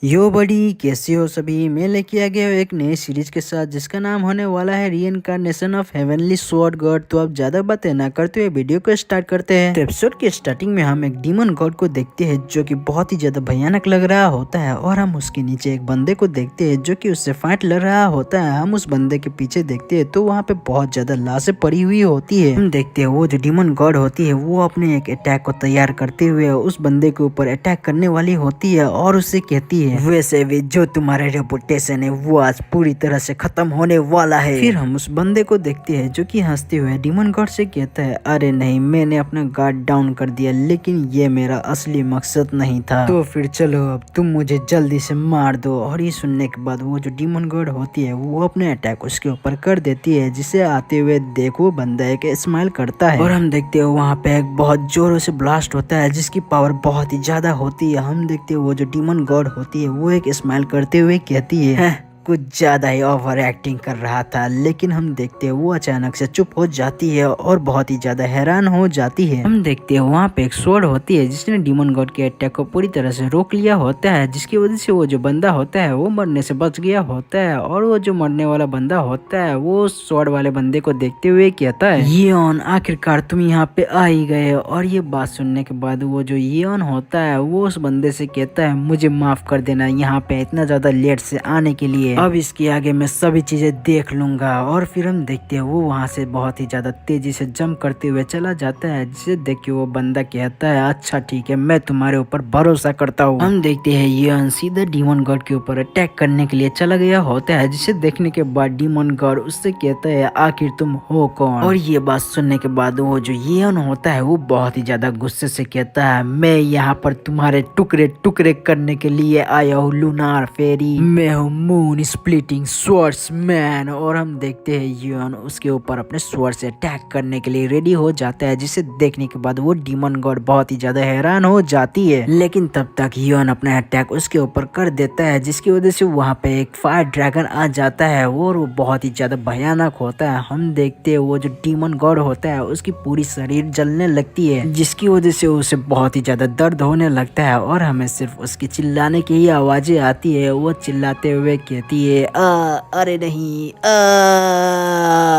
यो बड़ी कैसे हो सभी। मैं लेके आ गया हूँ एक नई सीरीज के साथ जिसका नाम होने वाला है reincarnation of heavenly sword God. तो अब ज्यादा बातें ना करते हुए वीडियो को स्टार्ट करते हैं। तो एपिसोड के स्टार्टिंग में हम एक डीमन गॉड को देखते हैं जो कि बहुत ही ज्यादा भयानक लग रहा होता है, और हम उसके नीचे एक बंदे को देखते हैं जो कि उससे फाइट लड़ रहा होता है। हम उस बंदे के पीछे देखते हैं तो वहाँ पे बहुत ज्यादा लाशें पड़ी हुई होती है। हम देखते हैं वो जो डीमन गॉड होती है वो अपने एक अटैक को तैयार करते हुए उस बंदे के ऊपर अटैक करने वाली होती है और उससे कहती है वैसे भी जो तुम्हारा रेपुटेशन है वो आज पूरी तरह से खत्म होने वाला है। फिर हम उस बंदे को देखते हैं जो कि हंसते हुए डीमन गॉड से कहता है अरे नहीं, मैंने अपना गार्ड डाउन कर दिया लेकिन ये मेरा असली मकसद नहीं था, तो फिर चलो अब तुम मुझे जल्दी से मार दो। और ये सुनने के बाद वो जो डीमन गॉड होती है वो अपने अटैक उसके ऊपर कर देती है, जिसे आते हुए देख वो बंदा एक स्माइल करता है और हम देखते हैं वहाँ पे एक बहुत जोरों से ब्लास्ट होता है जिसकी पावर बहुत ही ज्यादा होती है। हम देखते हैं वो जो डीमन गॉड होती है वो एक स्माइल करते हुए कहती है कुछ ज्यादा ही ओवर एक्टिंग कर रहा था, लेकिन हम देखते हैं वो अचानक से चुप हो जाती है और बहुत ही ज्यादा हैरान हो जाती है। हम देखते हैं वहाँ पे एक स्वॉर्ड होती है जिसने डीमन गॉड के अटैक को पूरी तरह से रोक लिया होता है, जिसकी वजह से वो जो बंदा होता है वो मरने से बच गया होता है। और वो जो मरने वाला बंदा होता है वो स्वॉर्ड वाले बंदे को देखते हुए कहता है यियोन, आखिरकार तुम यहाँ पे आ ही गए। और ये बात सुनने के बाद वो जो यियोन होता है वो उस बंदे से कहता है मुझे माफ कर देना यहाँ पे इतना ज्यादा लेट से आने के लिए, अब इसके आगे मैं सभी चीजें देख लूंगा। और फिर हम देखते हैं वो वहाँ से बहुत ही ज्यादा तेजी से जंप करते हुए चला जाता है, जिसे देख के वो बंदा कहता है अच्छा ठीक है, मैं तुम्हारे ऊपर भरोसा करता हूँ। हम देखते हैं ये सीधा डीमन गॉड के ऊपर अटैक करने के लिए चला गया होता है, जिसे देखने के बाद डीमन गॉड उससे कहता है आखिर तुम हो कौन। और ये बात सुनने के बाद वो जो येन होता है वो बहुत ही ज्यादा गुस्से से कहता है मैं यहाँ पर तुम्हारे टुकड़े टुकड़े करने के लिए आया हूँ लूनार फेरी, मैं हूँ मून स्प्लिटिंग स्वॉर्ड्समैन। और हम देखते हैं यियोन उसके ऊपर अपने स्वॉर्ड से अटैक करने के लिए रेडी हो जाता है, जिसे देखने के बाद वो डीमन गॉड बहुत ही ज्यादा हैरान हो जाती है। लेकिन तब तक यियोन अपना अटैक उसके ऊपर कर देता है, जिसकी वजह से वहाँ पे एक फायर ड्रैगन आ जाता है और वो बहुत ही ज्यादा भयानक होता है। हम देखते हैं वो जो डीमन गॉड होता है उसकी पूरी शरीर जलने लगती है, जिसकी वजह से उसे बहुत ही ज्यादा दर्द होने लगता है और हमें सिर्फ उसकी चिल्लाने की ही आवाजें आती है। वो चिल्लाते हुए कहती है अरे नहीं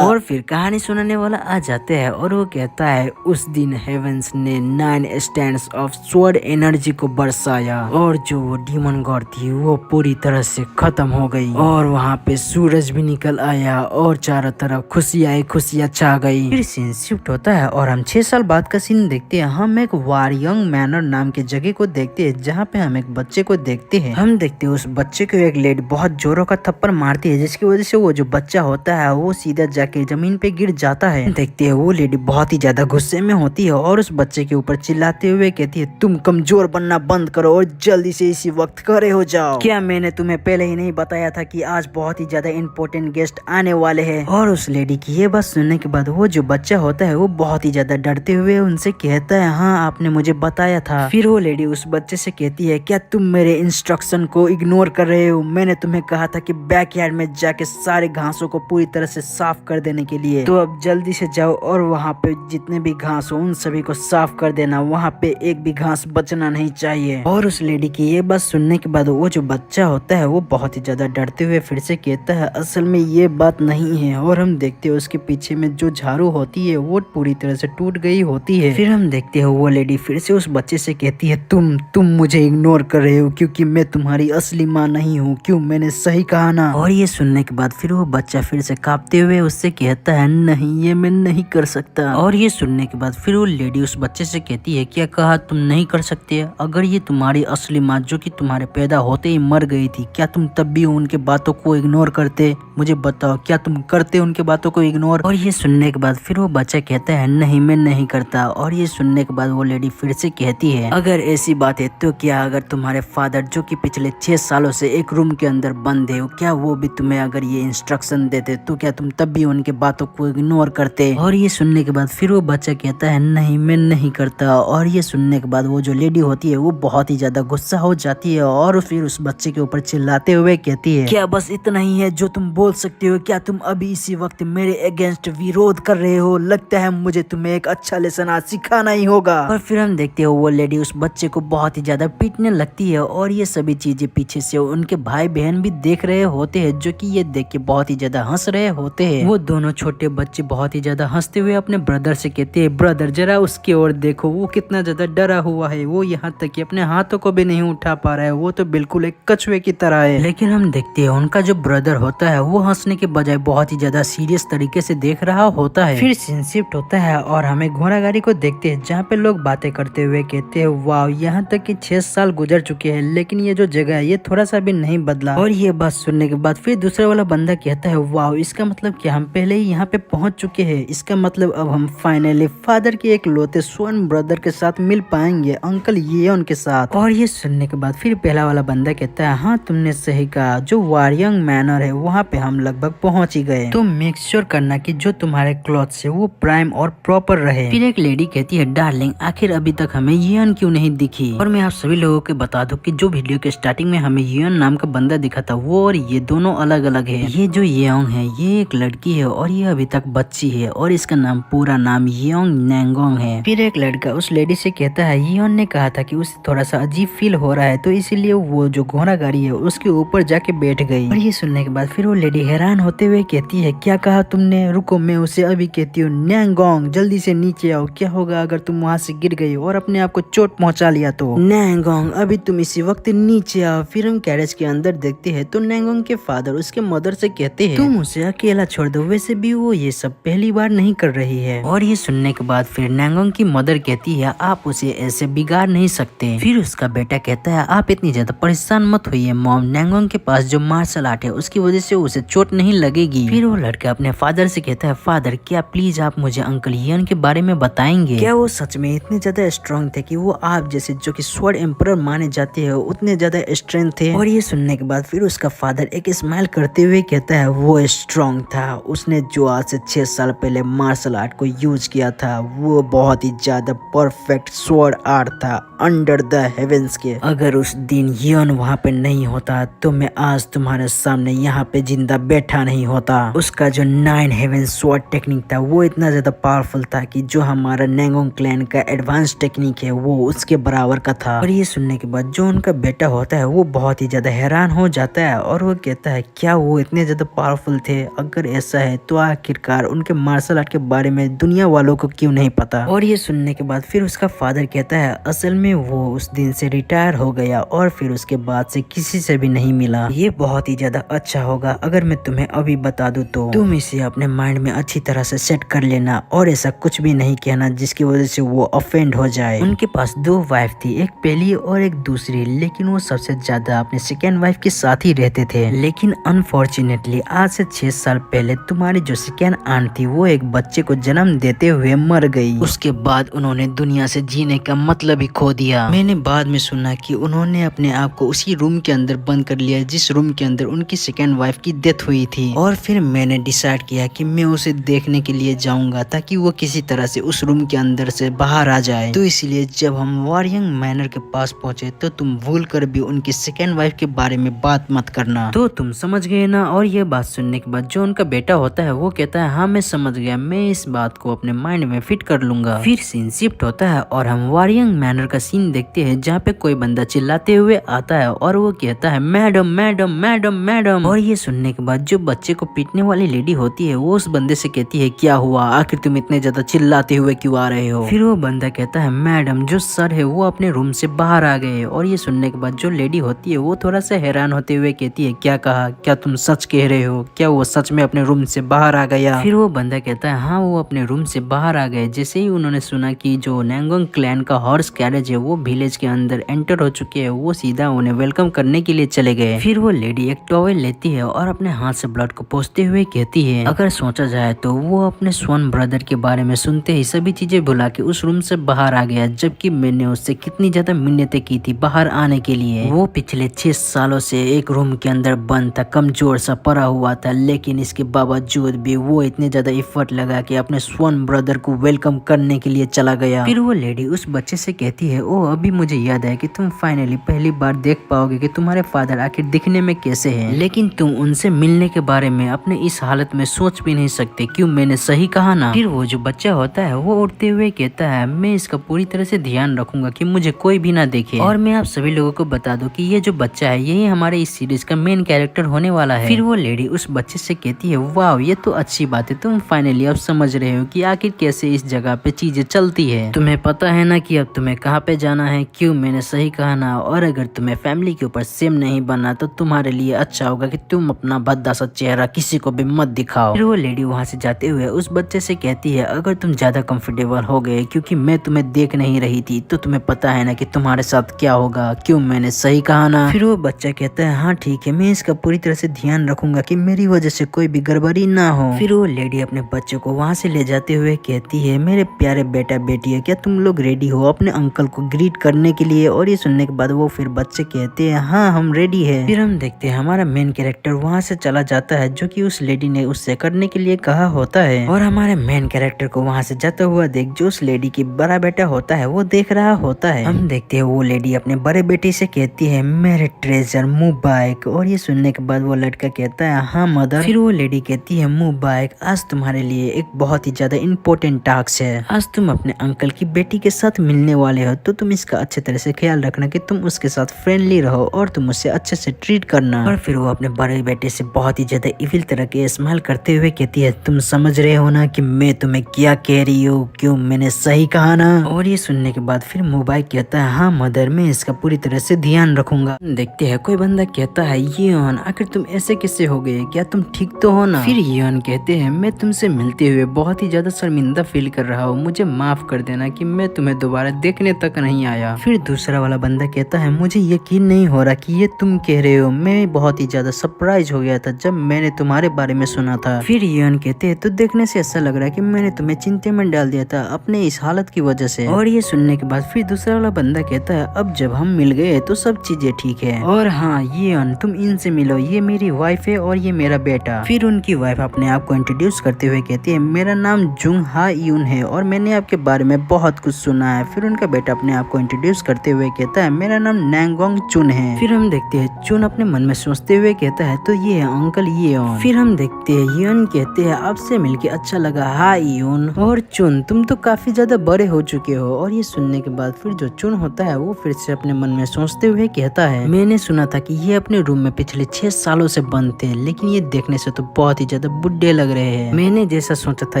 और फिर कहानी सुनाने वाला आ जाते हैं और वो कहता है उस दिन हेवेंस ने 9 स्टैंड्स ऑफ स्वॉर्ड एनर्जी को बरसाया और जो वो डीमन गॉड थी वो पूरी तरह से खत्म हो गई और वहाँ पे सूरज भी निकल आया और चारों तरफ खुशियां ही खुशियां छा गई। फिर सीन शिफ्ट होता है और हम 6 साल बाद का सीन देखते हैं। हम एक वारयंग मैनर नाम के जगह को देखते हैं जहाँ पे हम एक बच्चे को देखते हैं। हम देखते हैं उस बच्चे को एक लेडी बहुत जोरों का थप्पड़ मारती है, जिसकी वजह से वो जो बच्चा होता है वो सीधा जाके जमीन पे गिर जाता है। देखते हैं वो लेडी बहुत ही ज्यादा गुस्से में होती है और उस बच्चे के ऊपर चिल्लाते हुए कहती है तुम कमजोर बनना बंद करो और जल्दी से इसी वक्त खड़े हो जाओ। क्या मैंने तुम्हें पहले ही नहीं बताया था कि आज बहुत ही ज्यादा इंपॉर्टेंट गेस्ट आने वाले हैं। और उस लेडी की ये बात सुनने के बाद वो जो बच्चा होता है वो बहुत ही ज्यादा डरते हुए उनसे कहता है हाँ आपने मुझे बताया था। फिर वो लेडी उस बच्चे से कहती है क्या तुम मेरे इंस्ट्रक्शन को इग्नोर कर रहे हो, मैंने तुम्हें कहा था कि बैकयार्ड में जाके सारे घासों को पूरी तरह से साफ कर देने के लिए, तो अब जल्दी से जाओ और वहाँ पे जितने भी घास हो उन सभी को साफ कर देना, वहाँ पे एक भी घास बचना नहीं चाहिए। और उस लेडी की ये बात सुनने के बाद वो जो बच्चा होता है वो बहुत ही ज्यादा डरते हुए फिर से कहता है असल में ये बात नहीं है। और हम देखते हैं उसके पीछे में जो झाड़ू होती है वो पूरी तरह से टूट गई होती है। फिर हम देखते हैं वो लेडी फिर से उस बच्चे से कहती है तुम मुझे इग्नोर कर रहे हो क्योंकि मैं तुम्हारी असली माँ नहीं हूँ, क्यों मैंने सही कहा ना। और ये सुनने के बाद फिर वो बच्चा फिर से कांपते हुए उससे कहता है नहीं ये मैं नहीं कर सकता। और ये सुनने के बाद फिर वो लेडी उस बच्चे से कहती है क्या कहा तुम नहीं कर सकते, अगर ये तुम्हारी असली माँ जो कि तुम्हारे पैदा होते ही मर गई थी क्या तुम तब भी उनके बातों को इग्नोर करते, मुझे बताओ क्या तुम करते उनके बातों को इग्नोर। और ये सुनने के बाद फिर वो बच्चा कहता है नहीं मैं नहीं करता। और ये सुनने के बाद वो लेडी फिर से कहती है अगर ऐसी बात है तो क्या अगर तुम्हारे फादर जो कि पिछले 6 सालों से एक रूम के अंदर बंद है क्या वो भी तुम्हें अगर ये इंस्ट्रक्शन देते तो क्या तुम तब भी उनके बातों को इग्नोर करते। और ये सुनने के बाद फिर वो बच्चा कहता है नहीं मैं नहीं करता। और ये सुनने के बाद वो जो लेडी होती है वो बहुत ही ज्यादा गुस्सा हो जाती है और फिर उस बच्चे के ऊपर चिल्लाते हुए कहती है क्या बस इतना ही है जो तुम बोल सकते हो, क्या तुम अभी इसी वक्त मेरे अगेंस्ट विरोध कर रहे हो? लगता है मुझे तुम्हें एक अच्छा लेसन आज सिखाना ही होगा। और फिर हम देखते हो वो लेडी उस बच्चे को बहुत ही ज्यादा पीटने लगती है और ये सभी चीजें पीछे से उनके भाई बहन भी देख रहे होते हैं, जो कि ये देख के बहुत ही ज्यादा हंस रहे होते हैं। वो दोनों छोटे बच्चे बहुत ही ज्यादा हंसते हुए अपने ब्रदर से कहते हैं, ब्रदर जरा उसकी ओर देखो, वो कितना ज्यादा डरा हुआ है, वो यहाँ तक कि अपने हाथों को भी नहीं उठा पा रहा है, वो तो बिल्कुल एक कछुए की तरह है। लेकिन हम देखते हैं उनका जो ब्रदर होता है वो हंसने के बजाय बहुत ही ज्यादा सीरियस तरीके से देख रहा होता है। फिर सीन शिफ्ट होता है और हमें घोड़ा गाड़ी को देखते हैं, जहाँ पे लोग बातें करते हुए कहते हैं, वाह यहाँ तक कि 6 साल गुजर चुके हैं लेकिन ये जो जगह है ये थोड़ा सा भी नहीं बदला। और ये बात सुनने के बाद फिर दूसरा वाला बंदा कहता है, वाह इसका मतलब क्या हम पहले ही यहाँ पे पहुंच चुके हैं, इसका मतलब अब हम फाइनली फादर के एक लौते स्वर्ण ब्रदर के साथ मिल पाएंगे, अंकल येन के साथ। और ये सुनने के बाद फिर पहला वाला बंदा कहता है, हाँ तुमने सही कहा, जो वारियंग मैनर है वहाँ पे हम लगभग पहुँच ही गए, तो मेक श्योर करना कि जो तुम्हारे क्लॉथ है वो प्राइम और प्रॉपर रहे। फिर एक लेडी कहती है, डार्लिंग आखिर अभी तक हमें येन क्यों नहीं दिखी? और मैं आप सभी लोगों को बता दूं कि जो वीडियो के स्टार्टिंग में हमें येन नाम का बंदा दिखा था वो और ये दोनों अलग अलग है। ये जो येओंग है ये एक लड़की है और ये अभी तक बच्ची है और इसका नाम पूरा नाम येओंग नैंगोंग है। फिर एक लड़का उस लेडी से कहता है, येओन ने कहा था कि उसे थोड़ा सा अजीब फील हो रहा है तो इसीलिए वो जो घोड़ा गाड़ी है उसके ऊपर जाके बैठ गई। और ये सुनने के बाद फिर वो लेडी हैरान होते हुए कहती है, क्या कहा तुमने? रुको मैं उसे अभी कहती हूँ, नैंगोंग जल्दी से नीचे आओ, क्या होगा अगर तुम वहाँ से गिर गई और अपने आप को चोट पहुँचा लिया तो? नैंगोंग अभी तुम इसी वक्त नीचे आओ। फिर हम कैरेज के अंदर देखते हैं तो नैंगोंग के फादर उसके मदर से कहते हैं, तुम उसे अकेला छोड़ दो, वैसे भी वो ये सब पहली बार नहीं कर रही है। और ये सुनने के बाद फिर नैंगोंग की मदर कहती है, आप उसे ऐसे बिगाड़ नहीं सकते। फिर उसका बेटा कहता है, आप इतनी ज्यादा परेशान मत होइए मॉम, नैंगोंग के पास जो मार्शल आर्ट है उसकी वजह से उसे चोट नहीं लगेगी। फिर वो लड़का अपने फादर से कहता है, फादर क्या प्लीज आप मुझे अंकल येन के बारे में बताएंगे? क्या वो सच में इतने ज्यादा स्ट्रॉन्ग थे कि वो आप जैसे जो कि स्वॉर्ड एम्परर माने जाते हैं उतने ज्यादा स्ट्रेंथ थे? और ये सुनने के बाद फिर उसका फादर एक स्माइल करते हुए कहता है, वो स्ट्रॉन्ग था, उसने जो आज से 6 साल पहले मार्शल आर्ट को यूज किया था वो बहुत ही ज्यादा परफेक्ट स्वॉर्ड आर्ट था अंडर द हेवेंस के। अगर उस दिन येन वहाँ पे नहीं होता तो मैं आज तुम्हारे सामने यहाँ पे जिंदा बैठा नहीं होता। उसका जो 9 हेवन स्वॉर्ड टेक्निक था वो इतना ज्यादा पावरफुल था कि जो हमारा नैंगोंग क्लैन का एडवांस टेक्निक है वो उसके बराबर का था। और ये सुनने के बाद जो उनका बेटा होता है वो बहुत ही ज्यादा हैरान हो जाता है और वो कहता है, क्या वो इतने ज्यादा पावरफुल थे? अगर ऐसा है तो आखिरकार उनके मार्शल आर्ट के बारे में दुनिया वालों को क्यों नहीं पता? और ये सुनने के बाद फिर उसका फादर कहता है, असल में वो उस दिन से रिटायर हो गया और फिर उसके बाद से किसी से भी नहीं मिला। ये बहुत ही ज्यादा अच्छा होगा अगर मैं तुम्हें अभी बता दूं तो तुम इसे अपने माइंड में अच्छी तरह से सेट कर लेना और ऐसा कुछ भी नहीं कहना जिसकी वजह से वो ऑफेंड हो जाए। उनके पास 2 वाइफ थी, एक पहली और एक दूसरी, लेकिन वो सबसे ज्यादा अपने सेकेंड वाइफ के साथ ही रहते थे। लेकिन अनफॉर्चुनेटली आज से 6 साल पहले तुम्हारी जो सेकेंड आंट थी वो एक बच्चे को जन्म देते हुए मर गई। उसके बाद उन्होंने दुनिया से जीने का मतलब ही खो दिया। मैंने बाद में सुना कि उन्होंने अपने आप को उसी रूम के अंदर बंद कर लिया जिस रूम के अंदर उनकी सेकेंड वाइफ की डेथ हुई थी। और फिर मैंने डिसाइड किया कि मैं उसे देखने के लिए जाऊंगा ताकि वो किसी तरह से उस रूम के अंदर से बाहर आ जाए। तो इसलिए जब हम वारियंग मैनर के पास पहुंचे तो तुम भूल कर भी उनकी सेकेंड वाइफ के बारे में बात मत करना। तो तुम समझ गए ना? और ये बात सुनने के बाद जो उनका बेटा होता है वो कहता है, हाँ मैं समझ गया, मैं इस बात को अपने माइंड में फिट कर लूंगा। फिर सीन शिफ्ट होता है और हम वारियंग मैनर का सीन देखते हैं जहाँ पे कोई बंदा चिल्लाते हुए आता है और वो कहता है, मैडम मैडम मैडम मैडम। और ये सुनने के बाद जो बच्चे को पीटने वाली लेडी होती है वो उस बंदे से कहती है, क्या हुआ, आखिर तुम इतने ज्यादा चिल्लाते हुए क्यों आ रहे हो? फिर वो बंदा कहता है, मैडम जो सर है वो अपने रूम से बाहर आ गए। और ये सुनने के बाद जो लेडी होती है वो थोड़ा सा हैरान होते हुए कहती है, क्या कहा, क्या तुम सच कह रहे हो? क्या वो सच में अपने रूम से बाहर आ गया? फिर वो बंदा कहता है, हाँ वो अपने रूम से बाहर आ गए जैसे ही उन्होंने सुना कि जो नैंगोंग क्लैन का हॉर्स कैरेज है वो विलेज के अंदर एंटर हो चुके हैं, वो सीधा उन्हें वेलकम करने के लिए चले गए। फिर वो लेडी एक टॉवेल लेती है और अपने हाथ से ब्लड को पोंछते हुए कहती है, अगर सोचा जाए तो वो अपने स्वर्ण ब्रदर के बारे में सुनते ही सभी चीजें भुला के उस रूम से बाहर आ गया, जबकि मैंने उससे कितनी ज्यादा मिन्नतें की थी बाहर आने के लिए। वो पिछले 6 सालों से एक रूम के अंदर बंद था, कमजोर सा पड़ा हुआ था, लेकिन इसके बावजूद भी वो इतने ज्यादा एफर्ट लगा के अपने स्वर्ण ब्रदर को वेलकम करने के लिए चला गया। फिर वो लेडी उस बच्चे से कहती है, ओ अभी मुझे याद है कि तुम फाइनली पहली बार देख पाओगे कि तुम्हारे फादर आखिर दिखने में कैसे हैं, लेकिन तुम उनसे मिलने के बारे में अपने इस हालत में सोच भी नहीं सकते। क्यों, मैंने सही कहा ना। फिर वो जो बच्चा होता है वो उठते हुए कहता है मैं इसका पूरी तरह से ध्यान रखूंगा कि मुझे कोई भी ना देखे। और मैं आप सभी लोगों को बता दूं कि ये जो बच्चा है यही हमारे इस सीरीज का मेन कैरेक्टर होने वाला है। फिर वो लेडी उस बच्चे से कहती है वाह ये तो अच्छी बात है, तुम फाइनली अब समझ रहे हो कि आखिर कैसे इस जगह पे चीजें चलती है। तुम्हें पता है ना कि अब तुम्हें कहाँ पे जाना है। क्यों, मैंने सही कहा ना। और अगर तुम्हें फैमिली के ऊपर सेम नहीं बनना तो तुम्हारे लिए अच्छा होगा कि तुम अपना भद्दा सा चेहरा किसी को भी मत दिखाओ। फिर वो लेडी वहाँ से जाते हुए उस बच्चे से कहती है अगर तुम ज्यादा कंफर्टेबल हो गए क्योंकि मैं तुम्हें देख नहीं रही थी तो तुम्हें पता है ना कि तुम्हारे साथ क्या होगा। क्यों, मैंने सही कहा ना। फिर वो बच्चा कहता है हाँ ठीक है, मैं इसका पूरी तरह से ध्यान रखूंगा कि मेरी वजह से कोई भी गड़बड़ी ना हो। फिर वो लेडी अपने बच्चे को वहाँ से ले जाते हुए कहती है मेरे प्यारे बेटा बेटी है, क्या तुम लोग रेडी हो अपने अंकल को ग्रीट करने के लिए। और ये सुनने के बाद वो फिर बच्चे कहते हैं हाँ हम रेडी है। फिर हम देखते हैं हमारा मेन कैरेक्टर वहाँ से चला जाता है जो कि उस लेडी ने उससे करने के लिए कहा होता है। और हमारे मेन कैरेक्टर को वहाँ से जाता हुआ देख जो उस लेडी की बड़ा बेटा होता है वो देख रहा होता है। हम देखते हैं वो लेडी अपने बड़े बेटे से कहती है मेरे ट्रेजर मुबारक। और ये सुनने के बाद वो लड़का कहता है हाँ मदर। फिर वो लेडी कहती है मुबारक, आज तुम्हारे लिए एक बहुत ही ज्यादा इम्पोर्टेंट टास्क है। आज तुम अपने अंकल की बेटी के साथ मिलने वाले हो तो तुम इसका अच्छे तरह से ख्याल रखना कि तुम उसके साथ फ्रेंडली रहो और तुम उससे अच्छे से ट्रीट करना। और फिर वो अपने बड़े बेटे से बहुत ही ज्यादा इविल तरह के स्माइल करते हुए कहती है तुम समझ रहे हो ना कि मैं तुम्हें क्या कह रही हूँ। क्यों, मैंने सही कहा ना। और ये सुनने के बाद फिर मोबाइल कहता है हाँ मदर, मैं इसका पूरी तरह से ध्यान रखूंगा। देखते हैं कोई बंदा कहता है यियोन आखिर तुम ऐसे कैसे हो गए, क्या तुम ठीक तो हो ना। फिर यियोन कहते हैं मैं तुमसे मिलते हुए बहुत ही ज्यादा शर्मिंदा फील कर रहा हूँ, मुझे माफ कर देना कि मैं तुम्हें दोबारा देखने तक नहीं आया। फिर दूसरा वाला बंदा कहता है मुझे यकीन नहीं हो रहा कि ये तुम कह रहे हो, मैं बहुत ही ज्यादा सरप्राइज हो गया था जब मैंने तुम्हारे बारे में सुना था। फिर यियोन कहते हैं तो देखने से ऐसा लग रहा है कि मैंने तुम्हें चिंता में डाल दिया था अपने इस हालत की वजह से। और ये सुनने के बाद फिर दूसरा वाला बंदा कहता है अब जब हम मिल गए तो सब चीजें ठीक है। और हाँ यियोन तुम इनसे मिलो, ये मेरी वाइफ है और ये मेरा बेटा। फिर उनकी वाइफ अपने आप को इंट्रोड्यूस करते हुए कहती है मेरा नाम जुंग हा यून है और मैंने आपके बारे में बहुत कुछ सुना है। फिर उनका बेटा अपने आप को इंट्रोड्यूस करते हुए कहता है मेरा नाम नैंगोंग चुन है। फिर हम देखते हैं चुन अपने मन में सोचते हुए कहता है तो ये है अंकल यियोन। फिर हम देखते हैं यियोन कहते हैं आपसे मिलके अच्छा लगा हा यियोन। और चुन तुम तो काफी ज्यादा बड़े हो चुके हो। और ये सुनने के बाद फिर जो चुन होता है वो फिर से अपने मन में सोचते हुए कहता है मैंने सुना था कि ये अपने रूम में पिछले 6 सालों से बंद थे, लेकिन ये देखने से तो बहुत ही ज्यादा बुढ़े लग रहे हैं। मैंने जैसा सोचा था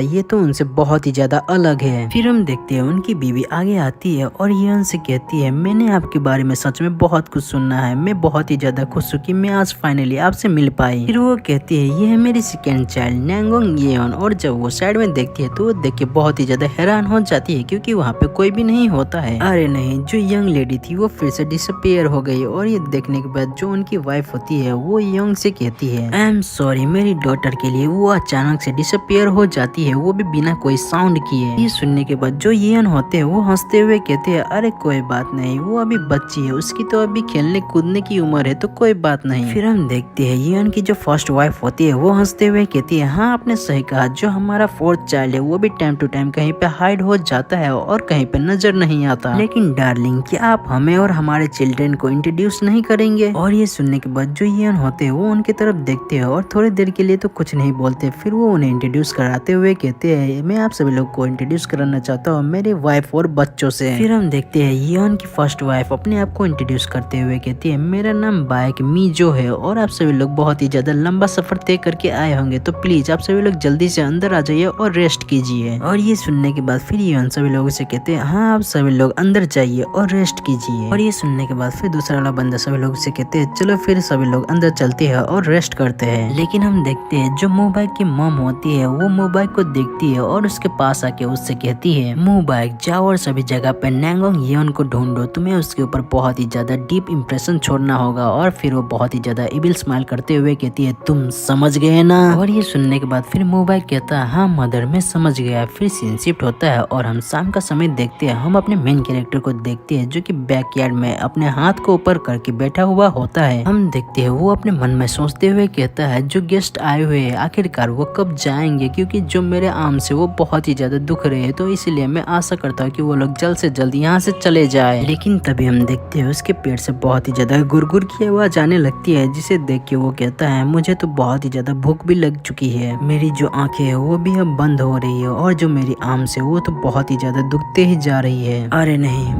ये तो उनसे बहुत ही ज्यादा अलग है। फिर हम देखते हैं उनकी बीवी आगे आती है और ये उनसे कहती है मैंने आपके बारे में सच में बहुत कुछ सुना है, मैं बहुत ही ज्यादा खुश हूँ कि मैं आज फाइनली आपसे मिल पाई। फिर वो कहती है ये है मेरी सेकेंड चाइल्ड नैंगोंग यियोन। और जब वो साइड में देखती है तो वो देख के बहुत ही ज्यादा हैरान हो जाती है क्योंकि वहाँ पे कोई भी नहीं होता है। अरे नहीं, जो यंग लेडी थी वो फिर से डिसअपियर हो गई। और ये देखने के बाद जो उनकी वाइफ होती है वो यंग से कहती है आई एम सॉरी, मेरी डॉटर के लिए वो अचानक से डिसअपियर हो जाती है, वो भी बिना कोई साउंड किए। ये सुनने के बाद जो यियोन होते हैं वो हंसते हुए कहते हैं अरे कोई बात नहीं, वो अभी बच्ची है, उसकी तो अभी खेलने कूदने की उम्र है तो कोई बात नहीं। फिर हम देखते हैं यियोन की जो फर्स्ट वाइफ होती है वो हंसते हुए कहती है हाँ आपने सही कहा, जो हमारा फोर्थ चाइल्ड है वो भी टाइम टू टाइम कहीं पे हाइड हो जाता है और कहीं पे नजर नहीं आता। लेकिन डार्लिंग क्या आप हमें और हमारे चिल्ड्रन को इंट्रोड्यूस नहीं करेंगे। और ये सुनने के बाद जो यियोन होते हैं वो उनकी तरफ देखते हैं और थोड़ी देर के लिए तो कुछ नहीं बोलते। फिर वो उन्हें इंट्रोड्यूस कराते हुए कहते हैं मैं आप सभी लोग को इंट्रोड्यूस कराना चाहता हूँ मेरी वाइफ और बच्चों से। फिर हम देखते हैं यियोन की फर्स्ट वाइफ अपने आप को इंट्रोड्यूस करते हुए कहती है मेरा नाम बाइक मीजो है और आप सभी लोग बहुत ही ज्यादा लंबा सफर तय करके आए होंगे तो प्लीज आप सभी लोग जल्दी से अंदर आ जाइए और रेस्ट कीजिए। और ये सुनने के बाद फिर यियोन सभी लोगों से कहते हैं हाँ आप सभी लोग अंदर जाइए और रेस्ट कीजिए। और ये सुनने के बाद फिर दूसरा वाला बंदा सभी लोग से कहते हैं चलो फिर सभी लोग अंदर चलते हैं और रेस्ट करते हैं। लेकिन हम देखते हैं जो मोबाइल की मॉम होती है वो मोबाइल को देखती है और उसके पास आके उससे कहती है मोबाइल जाओ और सभी जगह पे नैंगोंग यियोन को ढूंढो, तुम्हें उसके ऊपर बहुत ही ज्यादा डीप इंप्रेशन छोड़ना होगा। और फिर वो बहुत ही ज्यादा इविल स्माइल करते हुए कहती है तुम समझ गए ना। और ये सुनने के बाद फिर मोबाइल कहता है हाँ मदर मैं समझ गया। फिर सीन शिफ्ट होता है और हम शाम का समय देखते हैं। हम अपने मेन कैरेक्टर को देखते हैं जो कि बैकयार्ड में अपने हाथ को ऊपर करके बैठा हुआ होता है। हम देखते हैं वो अपने मन में सोचते हुए कहता है जो गेस्ट आए हुए हैं आखिरकार वो कब जाएंगे, क्योंकि जो मेरे आर्म से वो बहुत ही ज्यादा दुख रहे हैं, तो इसलिए मैं आशा करता हूँ कि वो लोग जल्द से जल्द यहाँ से चले जाए। लेकिन तभी हम देखते हैं उसके पेट से बहुत ही ज्यादा गुरगुर की आवाज आने लगती है जिसे देख के वो कहता कहता है मुझे तो बहुत ही ज्यादा भूख भी लग चुकी है, मेरी जो आंखें है वो भी अब बंद हो रही है और जो मेरी आर्म्स है वो तो बहुत ही ज्यादा दुखते ही जा रही है। अरे नहीं,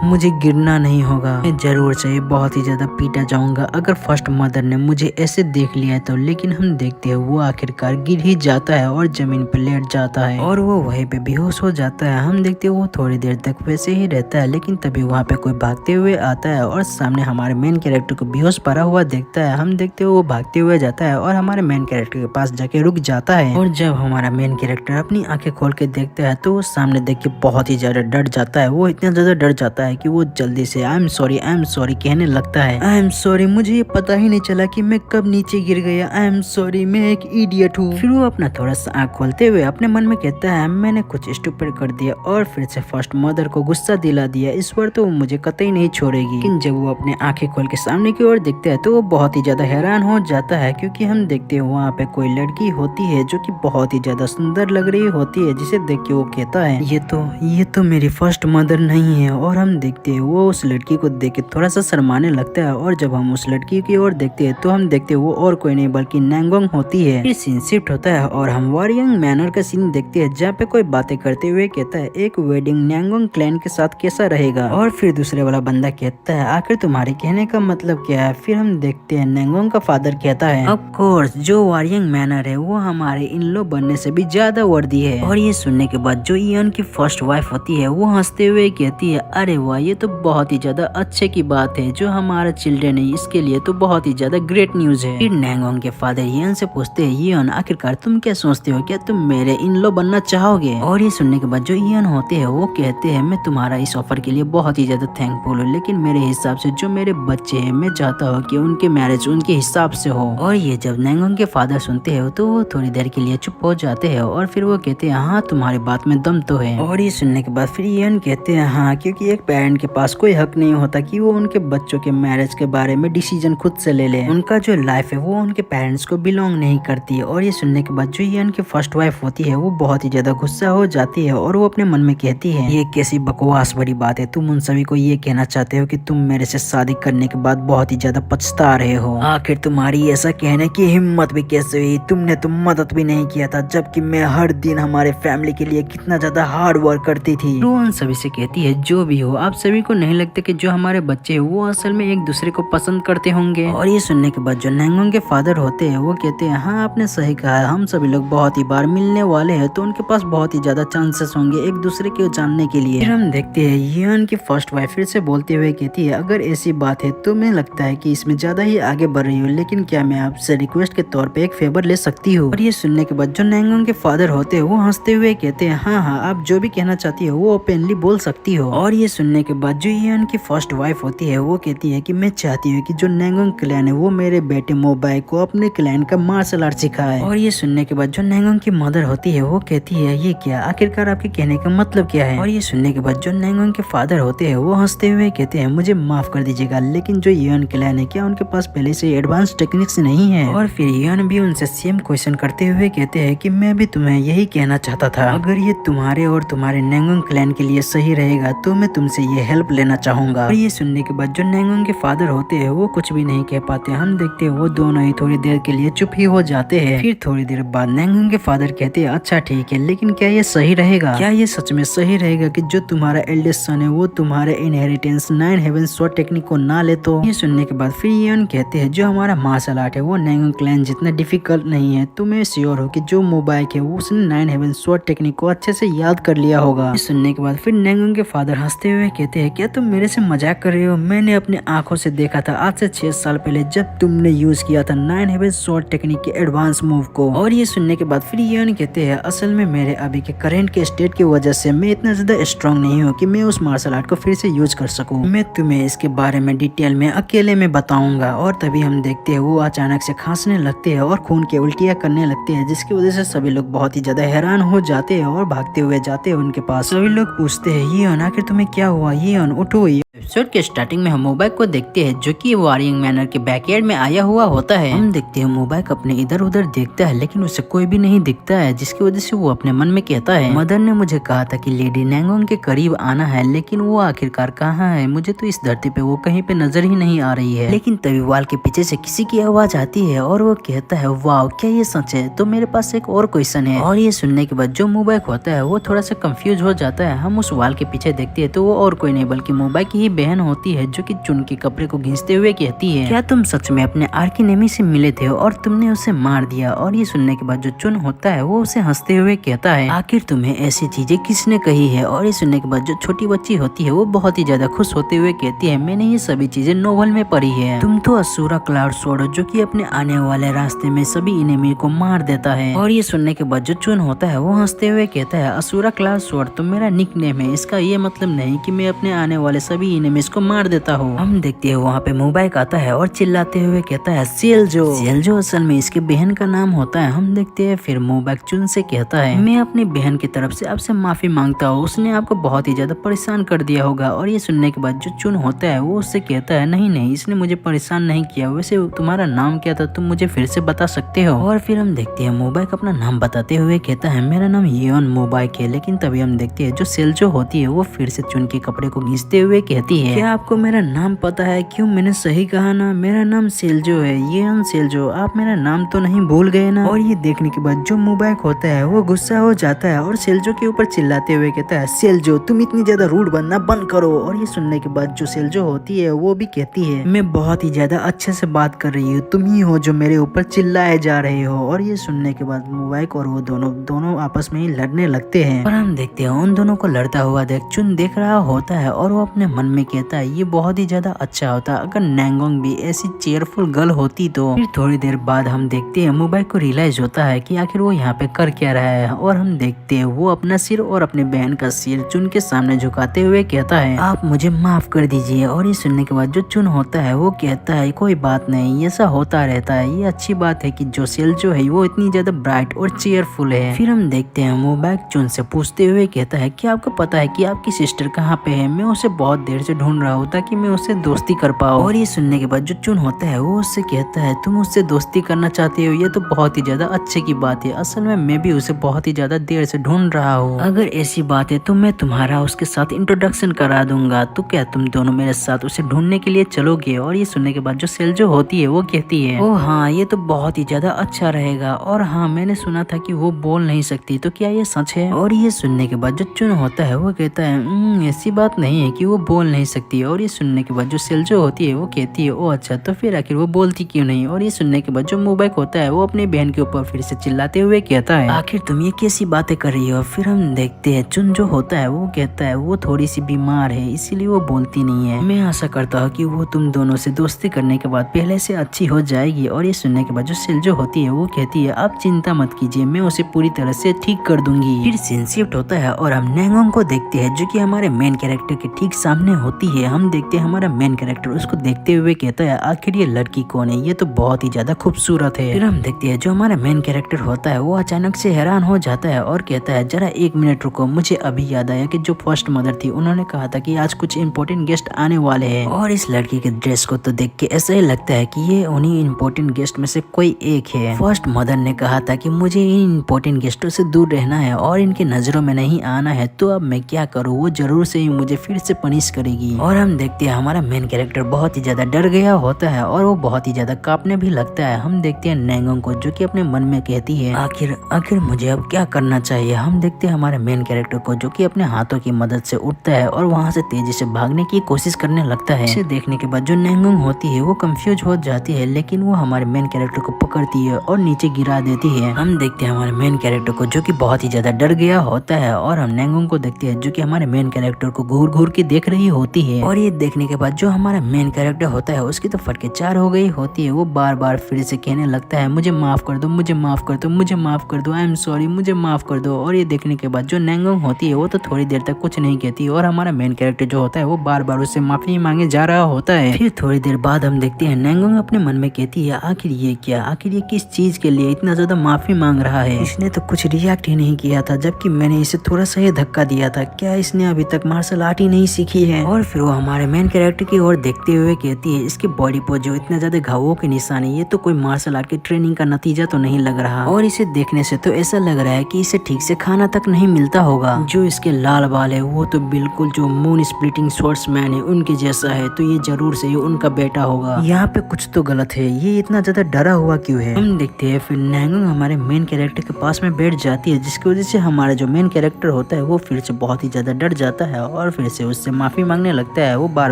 मुझे गिरना नहीं होगा, मैं जरूर से बहुत ही ज्यादा पीटा जाऊंगा अगर फर्स्ट मदर ने मुझे ऐसे देख लिया है तो। लेकिन हम देखते हैं वो आखिरकार गिर ही जाता है और जमीन पर लेट जाता है और वो वहीं पे बेहोश हो जाता है। हम देखते हैं वो थोड़ी देर तक वैसे ही रहता है, लेकिन तभी वहाँ पे कोई भागते हुए आता है और सामने हमारे मेन कैरेक्टर को बेहोश पड़ा हुआ देखता है। हम देखते हैं वो भागते हुए जाता है और हमारे मेन कैरेक्टर के पास जाके रुक जाता है और जब हमारा मेन कैरेक्टर अपनी आंखें खोल के देखता है तो वो सामने देख के बहुत ही ज्यादा डर जाता है। वो इतना ज्यादा डर जाता है कि वो जल्दी से आई एम सॉरी कहने लगता है। आई एम सॉरी, मुझे ये पता ही नहीं चला कि मैं कब नीचे गिर गया। आई एम सॉरी, मैं एक इडियट हूँ। फिर वो अपना थोड़ा सा आँख खोलते हुए अपने मन में कहता है मैंने कुछ स्टूपिड कर दिया और फिर से फर्स्ट मदर को गुस्सा दिला दिया, इस बार तो वो मुझे कतई नहीं छोड़ेगी। लेकिन जब वो अपने आंखें खोल के सामने की ओर देखता है तो वो बहुत ही ज्यादा हैरान हो जाता है, क्योंकि हम देखते हैं वहाँ पे कोई लड़की होती है जो कि बहुत ही ज्यादा सुंदर लग रही होती है, जिसे देख के वो कहता है ये तो मेरी फर्स्ट मदर नहीं है। और हम देखते हैं वो उस लड़की को देख के थोड़ा सा शर्माने लगता है और जब हम उस लड़की की ओर देखते हैं तो हम देखते हैं वो और कोई नहीं बल्कि नैंगोंग होती है। फिर सीन शिफ्ट होता है और हम वारियंग मैनर का सीन देखते हैं जहाँ पे कोई बातें करते हुए कहता है एक वेडिंग नैंगोंग क्लैन के साथ कैसा रहेगा। और फिर दूसरे वाला बंदा कहता है आखिर तुम्हारे कहने का मतलब क्या है। फिर हम देखते हैं नैंगोंग का फादर कहता है ऑफ कोर्स जो वारियंग मैनर है वो हमारे इन लो बनने से भी ज्यादा वर्दी है। और ये सुनने के बाद जो इयन की फर्स्ट वाइफ होती है वो हंसते हुए कहती है अरे वाह, ये तो बहुत ही ज्यादा अच्छे की बात है, जो हमारा चिल्ड्रन है इसके लिए तो बहुत ही ज्यादा ग्रेट न्यूज है। फिर नैंगोंग के फादर यन से पूछते हैं यन आखिरकार तुम क्या सोचते हो, क्या तुम मेरे इन लो बनना चाहोगे। और ये सुनने के बाद जो यन होते हैं वो कहते हैं मैं तुम्हारा इस ऑफर के लिए बहुत ही ज्यादा थैंकफुल हूँ, लेकिन मेरे हिसाब से जो मेरे बच्चे हैं मैं चाहता हूँ कि उनके मैरिज उनके हिसाब से हो। और ये जब नैंगोंग के फादर सुनते हैं तो वो थोड़ी देर के लिए चुप हो जाते हैं और फिर वो कहते हैं हाँ तुम्हारी बात में दम तो है। और ये सुनने के बाद फिर यन कहते हैं हाँ, क्योंकि एक पेरेंट के पास कोई हक नहीं होता कि वो उनके बच्चों के मैरिज के बारे में डिसीजन खुद से ले ले। उनका जो लाइफ है वो उनके पेरेंट्स को बिलोंग नहीं करती है। और ये सुनने के बाद जो यन की फर्स्ट वाइफ होती है वो बहुत ही ज्यादा गुस्सा हो जाती है और वो अपने मन में कहती है ये कैसी बकवास बड़ी बात है, तुम उन सभी को ये कहना चाहते हो कि तुम मेरे से शादी करने के बाद बहुत ही ज्यादा पछता रहे हो। आखिर तुम्हारी ऐसा कहने की हिम्मत भी कैसे हुई, तुमने तो मदद भी नहीं किया था, जबकि मैं हर दिन हमारे फैमिली के लिए कितना ज्यादा हार्ड वर्क करती थी। तो उन सभी से कहती है जो भी हो आप सभी को नहीं लगता कि जो हमारे बच्चे हैं वो असल में एक दूसरे को पसंद करते होंगे। और ये सुनने के बाद जो नैंगोंग के फादर होते हैं वो कहते हैं हाँ आपने सही कहा है, हम सभी लोग बहुत ही बार मिलने वाले हैं तो उनके पास बहुत ही ज्यादा चांसेस होंगे एक दूसरे को जानने के लिए। फिर हम देखते हैं यन की फर्स्ट वाइफ फिर से बोलते हुए कहती है अगर ऐसी बात है तो मैं लगता है कि इसमें ज्यादा ही आगे बढ़ रही हूँ, लेकिन क्या मैं आपसे रिक्वेस्ट के तौर पे एक फेवर ले सकती हूँ। और ये सुनने के बाद जो नैंगोंग के फादर होते हैं वो हंसते हुए कहते हैं हाँ आप जो भी कहना चाहती हो वो ओपनली बोल सकती हो। और ये सुनने के बाद जो यन की फर्स्ट वाइफ होती है वो कहती है कि मैं चाहती हूँ कि जो नैंगोंग क्लैन है वो मेरे बेटे मोबाइल को अपने क्लैन का मार्शल आर्ट सिखाए। और ये सुनने के बाद जो नैंगोंग की मदर होती है वो कहती है ये क्या, आखिरकार आपके कहने का मतलब क्या है। और ये सुनने के बाद जो नैंगोंग के फादर होते हैं वो हंसते हुए कहते हैं मुझे माफ कर दीजिएगा, लेकिन जो यन क्लैन है क्या उनके पास पहले से एडवांस टेक्निक्स नहीं है। और फिर यन भी उनसे सेम क्वेश्चन करते हुए कहते हैं कि मैं भी तुम्हें यही कहना चाहता था, अगर ये तुम्हारे और तुम्हारे नैंगोंग क्लैन के लिए सही रहेगा तो मैं तुमसे ये हेल्प लेना चाहूंगा। और ये सुनने के बाद जो नैंगोंग के फादर होते हैं वो कुछ भी नहीं कह पाते। हम देखते हैं वो दोनों ही थोड़ी देर के लिए चुप ही हो जाते हैं। फिर थोड़ी देर बाद नैंगोंग के फादर कहते हैं अच्छा ठीक है, लेकिन क्या ये सही रहेगा, क्या ये सच में सही रहेगा कि जो तुम्हारा एल्डेस्ट सन है वो तुम्हारे इनहेरिटेंस 9 हेवन स्वॉर्ड टेक्निक को ना ले। तो ये सुनने के बाद फिर यन कहते हैं जो हमारा मार्शल आर्ट है वो नैंगोंग क्लैन जितना डिफिकल्ट नहीं है, तो मैं श्योर हूँ कि जो मोबाइल है वो उसने 9 हेवन स्वॉर्ड टेक्निक को अच्छे से याद कर लिया होगा। ये सुनने के बाद फिर नैंगोंग के फादर हंसते हुए कहते हैं क्या तुम मेरे से मजाक कर रहे हो, मैंने अपने आंखों से देखा था आज से 6 साल पहले जब तुमने यूज किया था 9 हेवन स्वॉर्ड टेक्निक के एडवांस मूव को। और ये सुनने के बाद फिर यन कहते हैं असल में मेरे अभी के करंट के स्टेट की वजह से मैं इतना ज्यादा स्ट्रॉन्ग नहीं हूँ कि मैं उस मार्शल आर्ट को फिर से यूज कर सकूं, मैं तुम्हें इसके बारे में डिटेल में अकेले में बताऊंगा। और तभी हम देखते हैं वो अचानक से खांसने लगते हैं और खून के उल्टियां करने लगते हैं, जिसकी वजह से सभी लोग बहुत ही ज्यादा हैरान हो जाते हैं और भागते हुए जाते हैं उनके पास। सभी लोग पूछते हैं यन आखिर तुम्हें क्या हुआ, यन उठो। एपिसोड के स्टार्टिंग में हम मोबाइक को देखते हैं जो कि वारिंग मैनर के बैकयार्ड में आया हुआ होता है। हम देखते हैं मोबाइक अपने इधर उधर देखता है लेकिन उसे कोई भी नहीं दिखता है, जिसकी वजह से वो अपने मन में कहता है मदर ने मुझे कहा था कि लेडी नैंगोंग के करीब आना है, लेकिन वो आखिरकार कहाँ है? मुझे तो इस धरती पे वो कहीं पे नजर ही नहीं आ रही है। लेकिन तभी वाल के पीछे से किसी की आवाज आती है और वो कहता है वाह क्या ये सच है? तो मेरे पास एक और क्वेश्चन है। और ये सुनने के बाद जो मोबाइक होता है वो थोड़ा सा कंफ्यूज हो जाता है। हम उस वाल के पीछे देखते हैं तो वो और कोई नहीं बल्कि मोबाइक की ही बहन होती है जो कि चुन के कपड़े को घिसते हुए कहती है क्या तुम सच में अपने आर्की से मिले थे और तुमने उसे मार दिया? और ये सुनने के बाद जो चुन होता है वो उसे हंसते हुए कहता है आखिर तुम्हें ऐसी चीजें किसने कही है? और ये सुनने के बाद जो छोटी बच्ची होती है वो बहुत ही ज्यादा खुश होते हुए कहती है मैंने ये सभी चीजें नोवेल में पढ़ी है। तुम तो असुरा क्लाउड स्वॉर्ड जो कि अपने आने वाले रास्ते में सभी एनिमी को मार देता है। और ये सुनने के बाद जो चुन होता है वो हंसते हुए कहता है असुरा क्लाउड स्वॉर्ड तो मेरा निक नेम है, इसका ये मतलब नहीं कि मैं अपने आने वाले सभी एनिमीज को मार देता हूँ। हम देखते हैं वहाँ पे मोबाइक आता है और चिल्लाते हुए कहता है सेल्जो असल में इसके बहन का नाम होता है। हम देखते हैं फिर मोबाइक चुन से कहता है मैं अपनी बहन की तरफ से आपसे माफी मांगता हूँ, उसने आपको बहुत ही ज्यादा परेशान कर दिया होगा। और ये सुनने के बाद जो चुन होता है वो उससे कहता है नहीं इसने मुझे परेशान नहीं किया, वैसे तुम्हारा नाम क्या था तुम मुझे फिर से बता सकते हो? और फिर हम देखते हैं मोबाइक अपना नाम बताते हुए कहता है मेरा नाम येन मोबाइक है। लेकिन तभी हम देखते हैं जो सेल्जो होती है वो फिर से चुन के कपड़े को घिसते हुए कहती है क्या आपको मेरा नाम पता है? क्यों मैंने सही कहा ना? मेरा नाम सेल्जो है, येन सेल्जो, आप मेरा नाम तो नहीं भूल गए ना? और ये देखने के बाद जो मोबाइक होता है वो गुस्सा हो जाता है और सेल्जो के ऊपर चिल्लाते हुए कहता है सेल्जो तुम इतनी ज्यादा रूड बनना बंद करो। और ये सुनने के बाद जो सेल्जो होती है वो भी कहती है मैं बहुत ही ज्यादा अच्छे से बात कर रही हूँ, तुम ही हो जो मेरे ऊपर चिल्लाए जा रहे हो। और ये सुनने के बाद मोबाइक और वो दोनों आपस में ही लड़ने लगते हैं। और हम देखते हैं उन दोनों को लड़ता हुआ चुन देख रहा होता है और वो अपने मन में कहता है ये बहुत ही ज्यादा अच्छा होता अगर नैंगोंग भी ऐसी चेयरफुल गर्ल होती तो। फिर थोड़ी देर बाद हम देखते हैं मोबाइल को रियलाइज होता है कि आखिर वो यहाँ पे कर क्या रहा है। और हम देखते हैं वो अपना सिर और अपने बहन का सिर चुन के सामने झुकाते हुए कहता है आप मुझे माफ कर दीजिए। और ये सुनने के बाद जो चुन होता है वो कहता है कोई बात नहीं, ऐसा होता रहता है, ये अच्छी बात है कि जो सेल्जो है वो इतनी ज्यादा ब्राइट और चेयरफुल है। फिर हम देखते हैं मोबाइल चुन से पूछते हुए कहता है क्या आपको पता है कि आपकी सिस्टर कहाँ पे है? मैं उसे बहुत देर से ढूंढ रहा हूँ ताकि मैं उससे दोस्ती कर पाऊँ। और ये सुनने के बाद जो चुन होता है वो उससे कहता है तुम उससे दोस्ती करना चाहते हो, ये तो बहुत ही ज्यादा अच्छे की बात है, असल में मैं भी उसे बहुत ही ज्यादा देर से ढूंढ रहा हूँ। अगर ऐसी बात है तो मैं तुम्हारा उसके साथ इंट्रोडक्शन करा दूंगा, तो क्या तुम दोनों मेरे साथ उसे ढूंढने के लिए चलोगे? और ये सुनने के बाद जो सेल्जो होती है वो कहती है ओह हाँ ये तो बहुत ही ज्यादा अच्छा रहेगा, और हाँ मैंने सुना था कि वो बोल नहीं सकती, तो क्या ये सच है? और ये सुनने के बाद जो चुन होता है वो कहता है ऐसी बात नहीं है कि वो बोल नहीं सकती। और ये सुनने के बाद जो सेल्जो होती है वो कहती है ओ अच्छा तो फिर आखिर वो बोलती क्यों नहीं? और ये सुनने के बाद जो मोबाइक होता है वो अपनी बहन के ऊपर फिर से चिल्लाते हुए कहता है आखिर तुम ये कैसी बातें कर रही हो? फिर हम देखते हैं चुन जो होता है वो कहता है वो थोड़ी सी बीमार है इसीलिए वो बोलती नहीं है, मैं आशा करता हूँ कि वो तुम दोनों से दोस्ती करने के बाद पहले से अच्छी हो जाएगी। और ये सुनने के बाद जो सेल्जो होती है वो कहती है आप चिंता मत कीजिए, मैं उसे पूरी तरह से ठीक कर दूंगी। फिर सीन शिफ्ट होता है और हम नैंगोंग को देखते हैं जो कि हमारे मेन कैरेक्टर के ठीक सामने होती है। हम देखते हैं हमारा मेन कैरेक्टर उसको देखते हुए कहता है आखिर ये लड़की कौन है? ये तो बहुत ही ज्यादा खूबसूरत है। फिर हम देखते हैं जो हमारा मेन कैरेक्टर होता है वो अचानक से हैरान हो जाता है और कहता है जरा एक मिनट रुको, मुझे अभी याद आया कि जो फर्स्ट मदर थी उन्होंने कहा था कि आज कुछ इम्पोर्टेंट गेस्ट आने वाले हैं। और इस लड़की के ड्रेस को तो देख के ऐसा ही लगता है कि ये उन्हीं इम्पोर्टेंट गेस्ट में से कोई एक है। फर्स्ट मदर ने कहा था कि मुझे इन इम्पोर्टेंट गेस्टों से दूर रहना है और इनकी नजरों में नहीं आना है, तो अब मैं क्या करूँ? वो जरूर से ही मुझे फिर से पनिश करेगी। और हम देखते हैं हमारा मेन कैरेक्टर बहुत ही ज्यादा डर गया होता है और वो बहुत ही ज्यादा कांपने भी लगता है। हम देखते हैं नैंगोंग को जो कि अपने मन में कहती है आखिर मुझे अब क्या करना चाहिए? हम देखते हैं हमारे मेन कैरेक्टर को जो कि अपने हाथों की मदद से उठता है और वहाँ से तेजी से भागने की कोशिश करने लगता है। इसे देखने के बाद जो नैंगोंग होती है वो कंफ्यूज हो जाती है, लेकिन वो हमारे मेन कैरेक्टर को पकड़ती है और नीचे गिरा देती है। हम देखते हैं हमारे मेन कैरेक्टर को जो कि बहुत ही ज्यादा डर गया होता है और हम नैंगोंग को देखते हैं जो कि हमारे मेन कैरेक्टर को घूर घूर के देख रही होती है। और ये देखने के बाद जो हमारा मेन कैरेक्टर होता है उसकी तो फटके चार हो गई होती है। वो बार बार फिर से कहने लगता है मुझे माफ कर दो, मुझे माफ कर दो, मुझे माफ कर दो, आई एम सॉरी, मुझे माफ कर दो। और ये देखने के बाद जो नैंगोंग होती है वो तो थोड़ी देर तक कुछ नहीं कहती और हमारा मेन कैरेक्टर जो होता है वो बार बार उससे माफी मांगे जा रहा होता है। फिर थोड़ी देर बाद हम देखते हैं नैंगोंग अपने मन में कहती है आखिर ये क्या, आखिर ये किस चीज के लिए इतना ज्यादा माफी मांग रहा है? इसने तो कुछ रिएक्ट ही नहीं किया था जबकि मैंने इसे थोड़ा सा ही धक्का दिया था, क्या इसने अभी तक मार्शल आर्ट ही नहीं सीखी है? और और फिर वो हमारे मेन कैरेक्टर की ओर देखते हुए कहती है, इसकी बॉडी पर जो इतने ज्यादा घावों के निशान है, ये तो कोई मार्शल आर्ट की ट्रेनिंग का नतीजा तो नहीं लग रहा, और इसे देखने से तो ऐसा लग रहा है कि इसे ठीक से खाना तक नहीं मिलता होगा। जो इसके लाल बाल है वो तो बिल्कुल जो मून स्प्लिटिंग स्वॉर्ड्समैन है उनके जैसा है, तो ये जरूर से ये उनका बेटा होगा। यहाँ पे कुछ तो गलत है, ये इतना ज्यादा डरा हुआ क्यों है। हम देखते हैं फिर नांगुंग हमारे मेन कैरेक्टर के पास में बैठ जाती है, जिसकी वजह से हमारा जो मेन कैरेक्टर होता है वो फिर से बहुत ही ज्यादा डर जाता है और फिर से उससे माफी मांगने लगता है। वो बार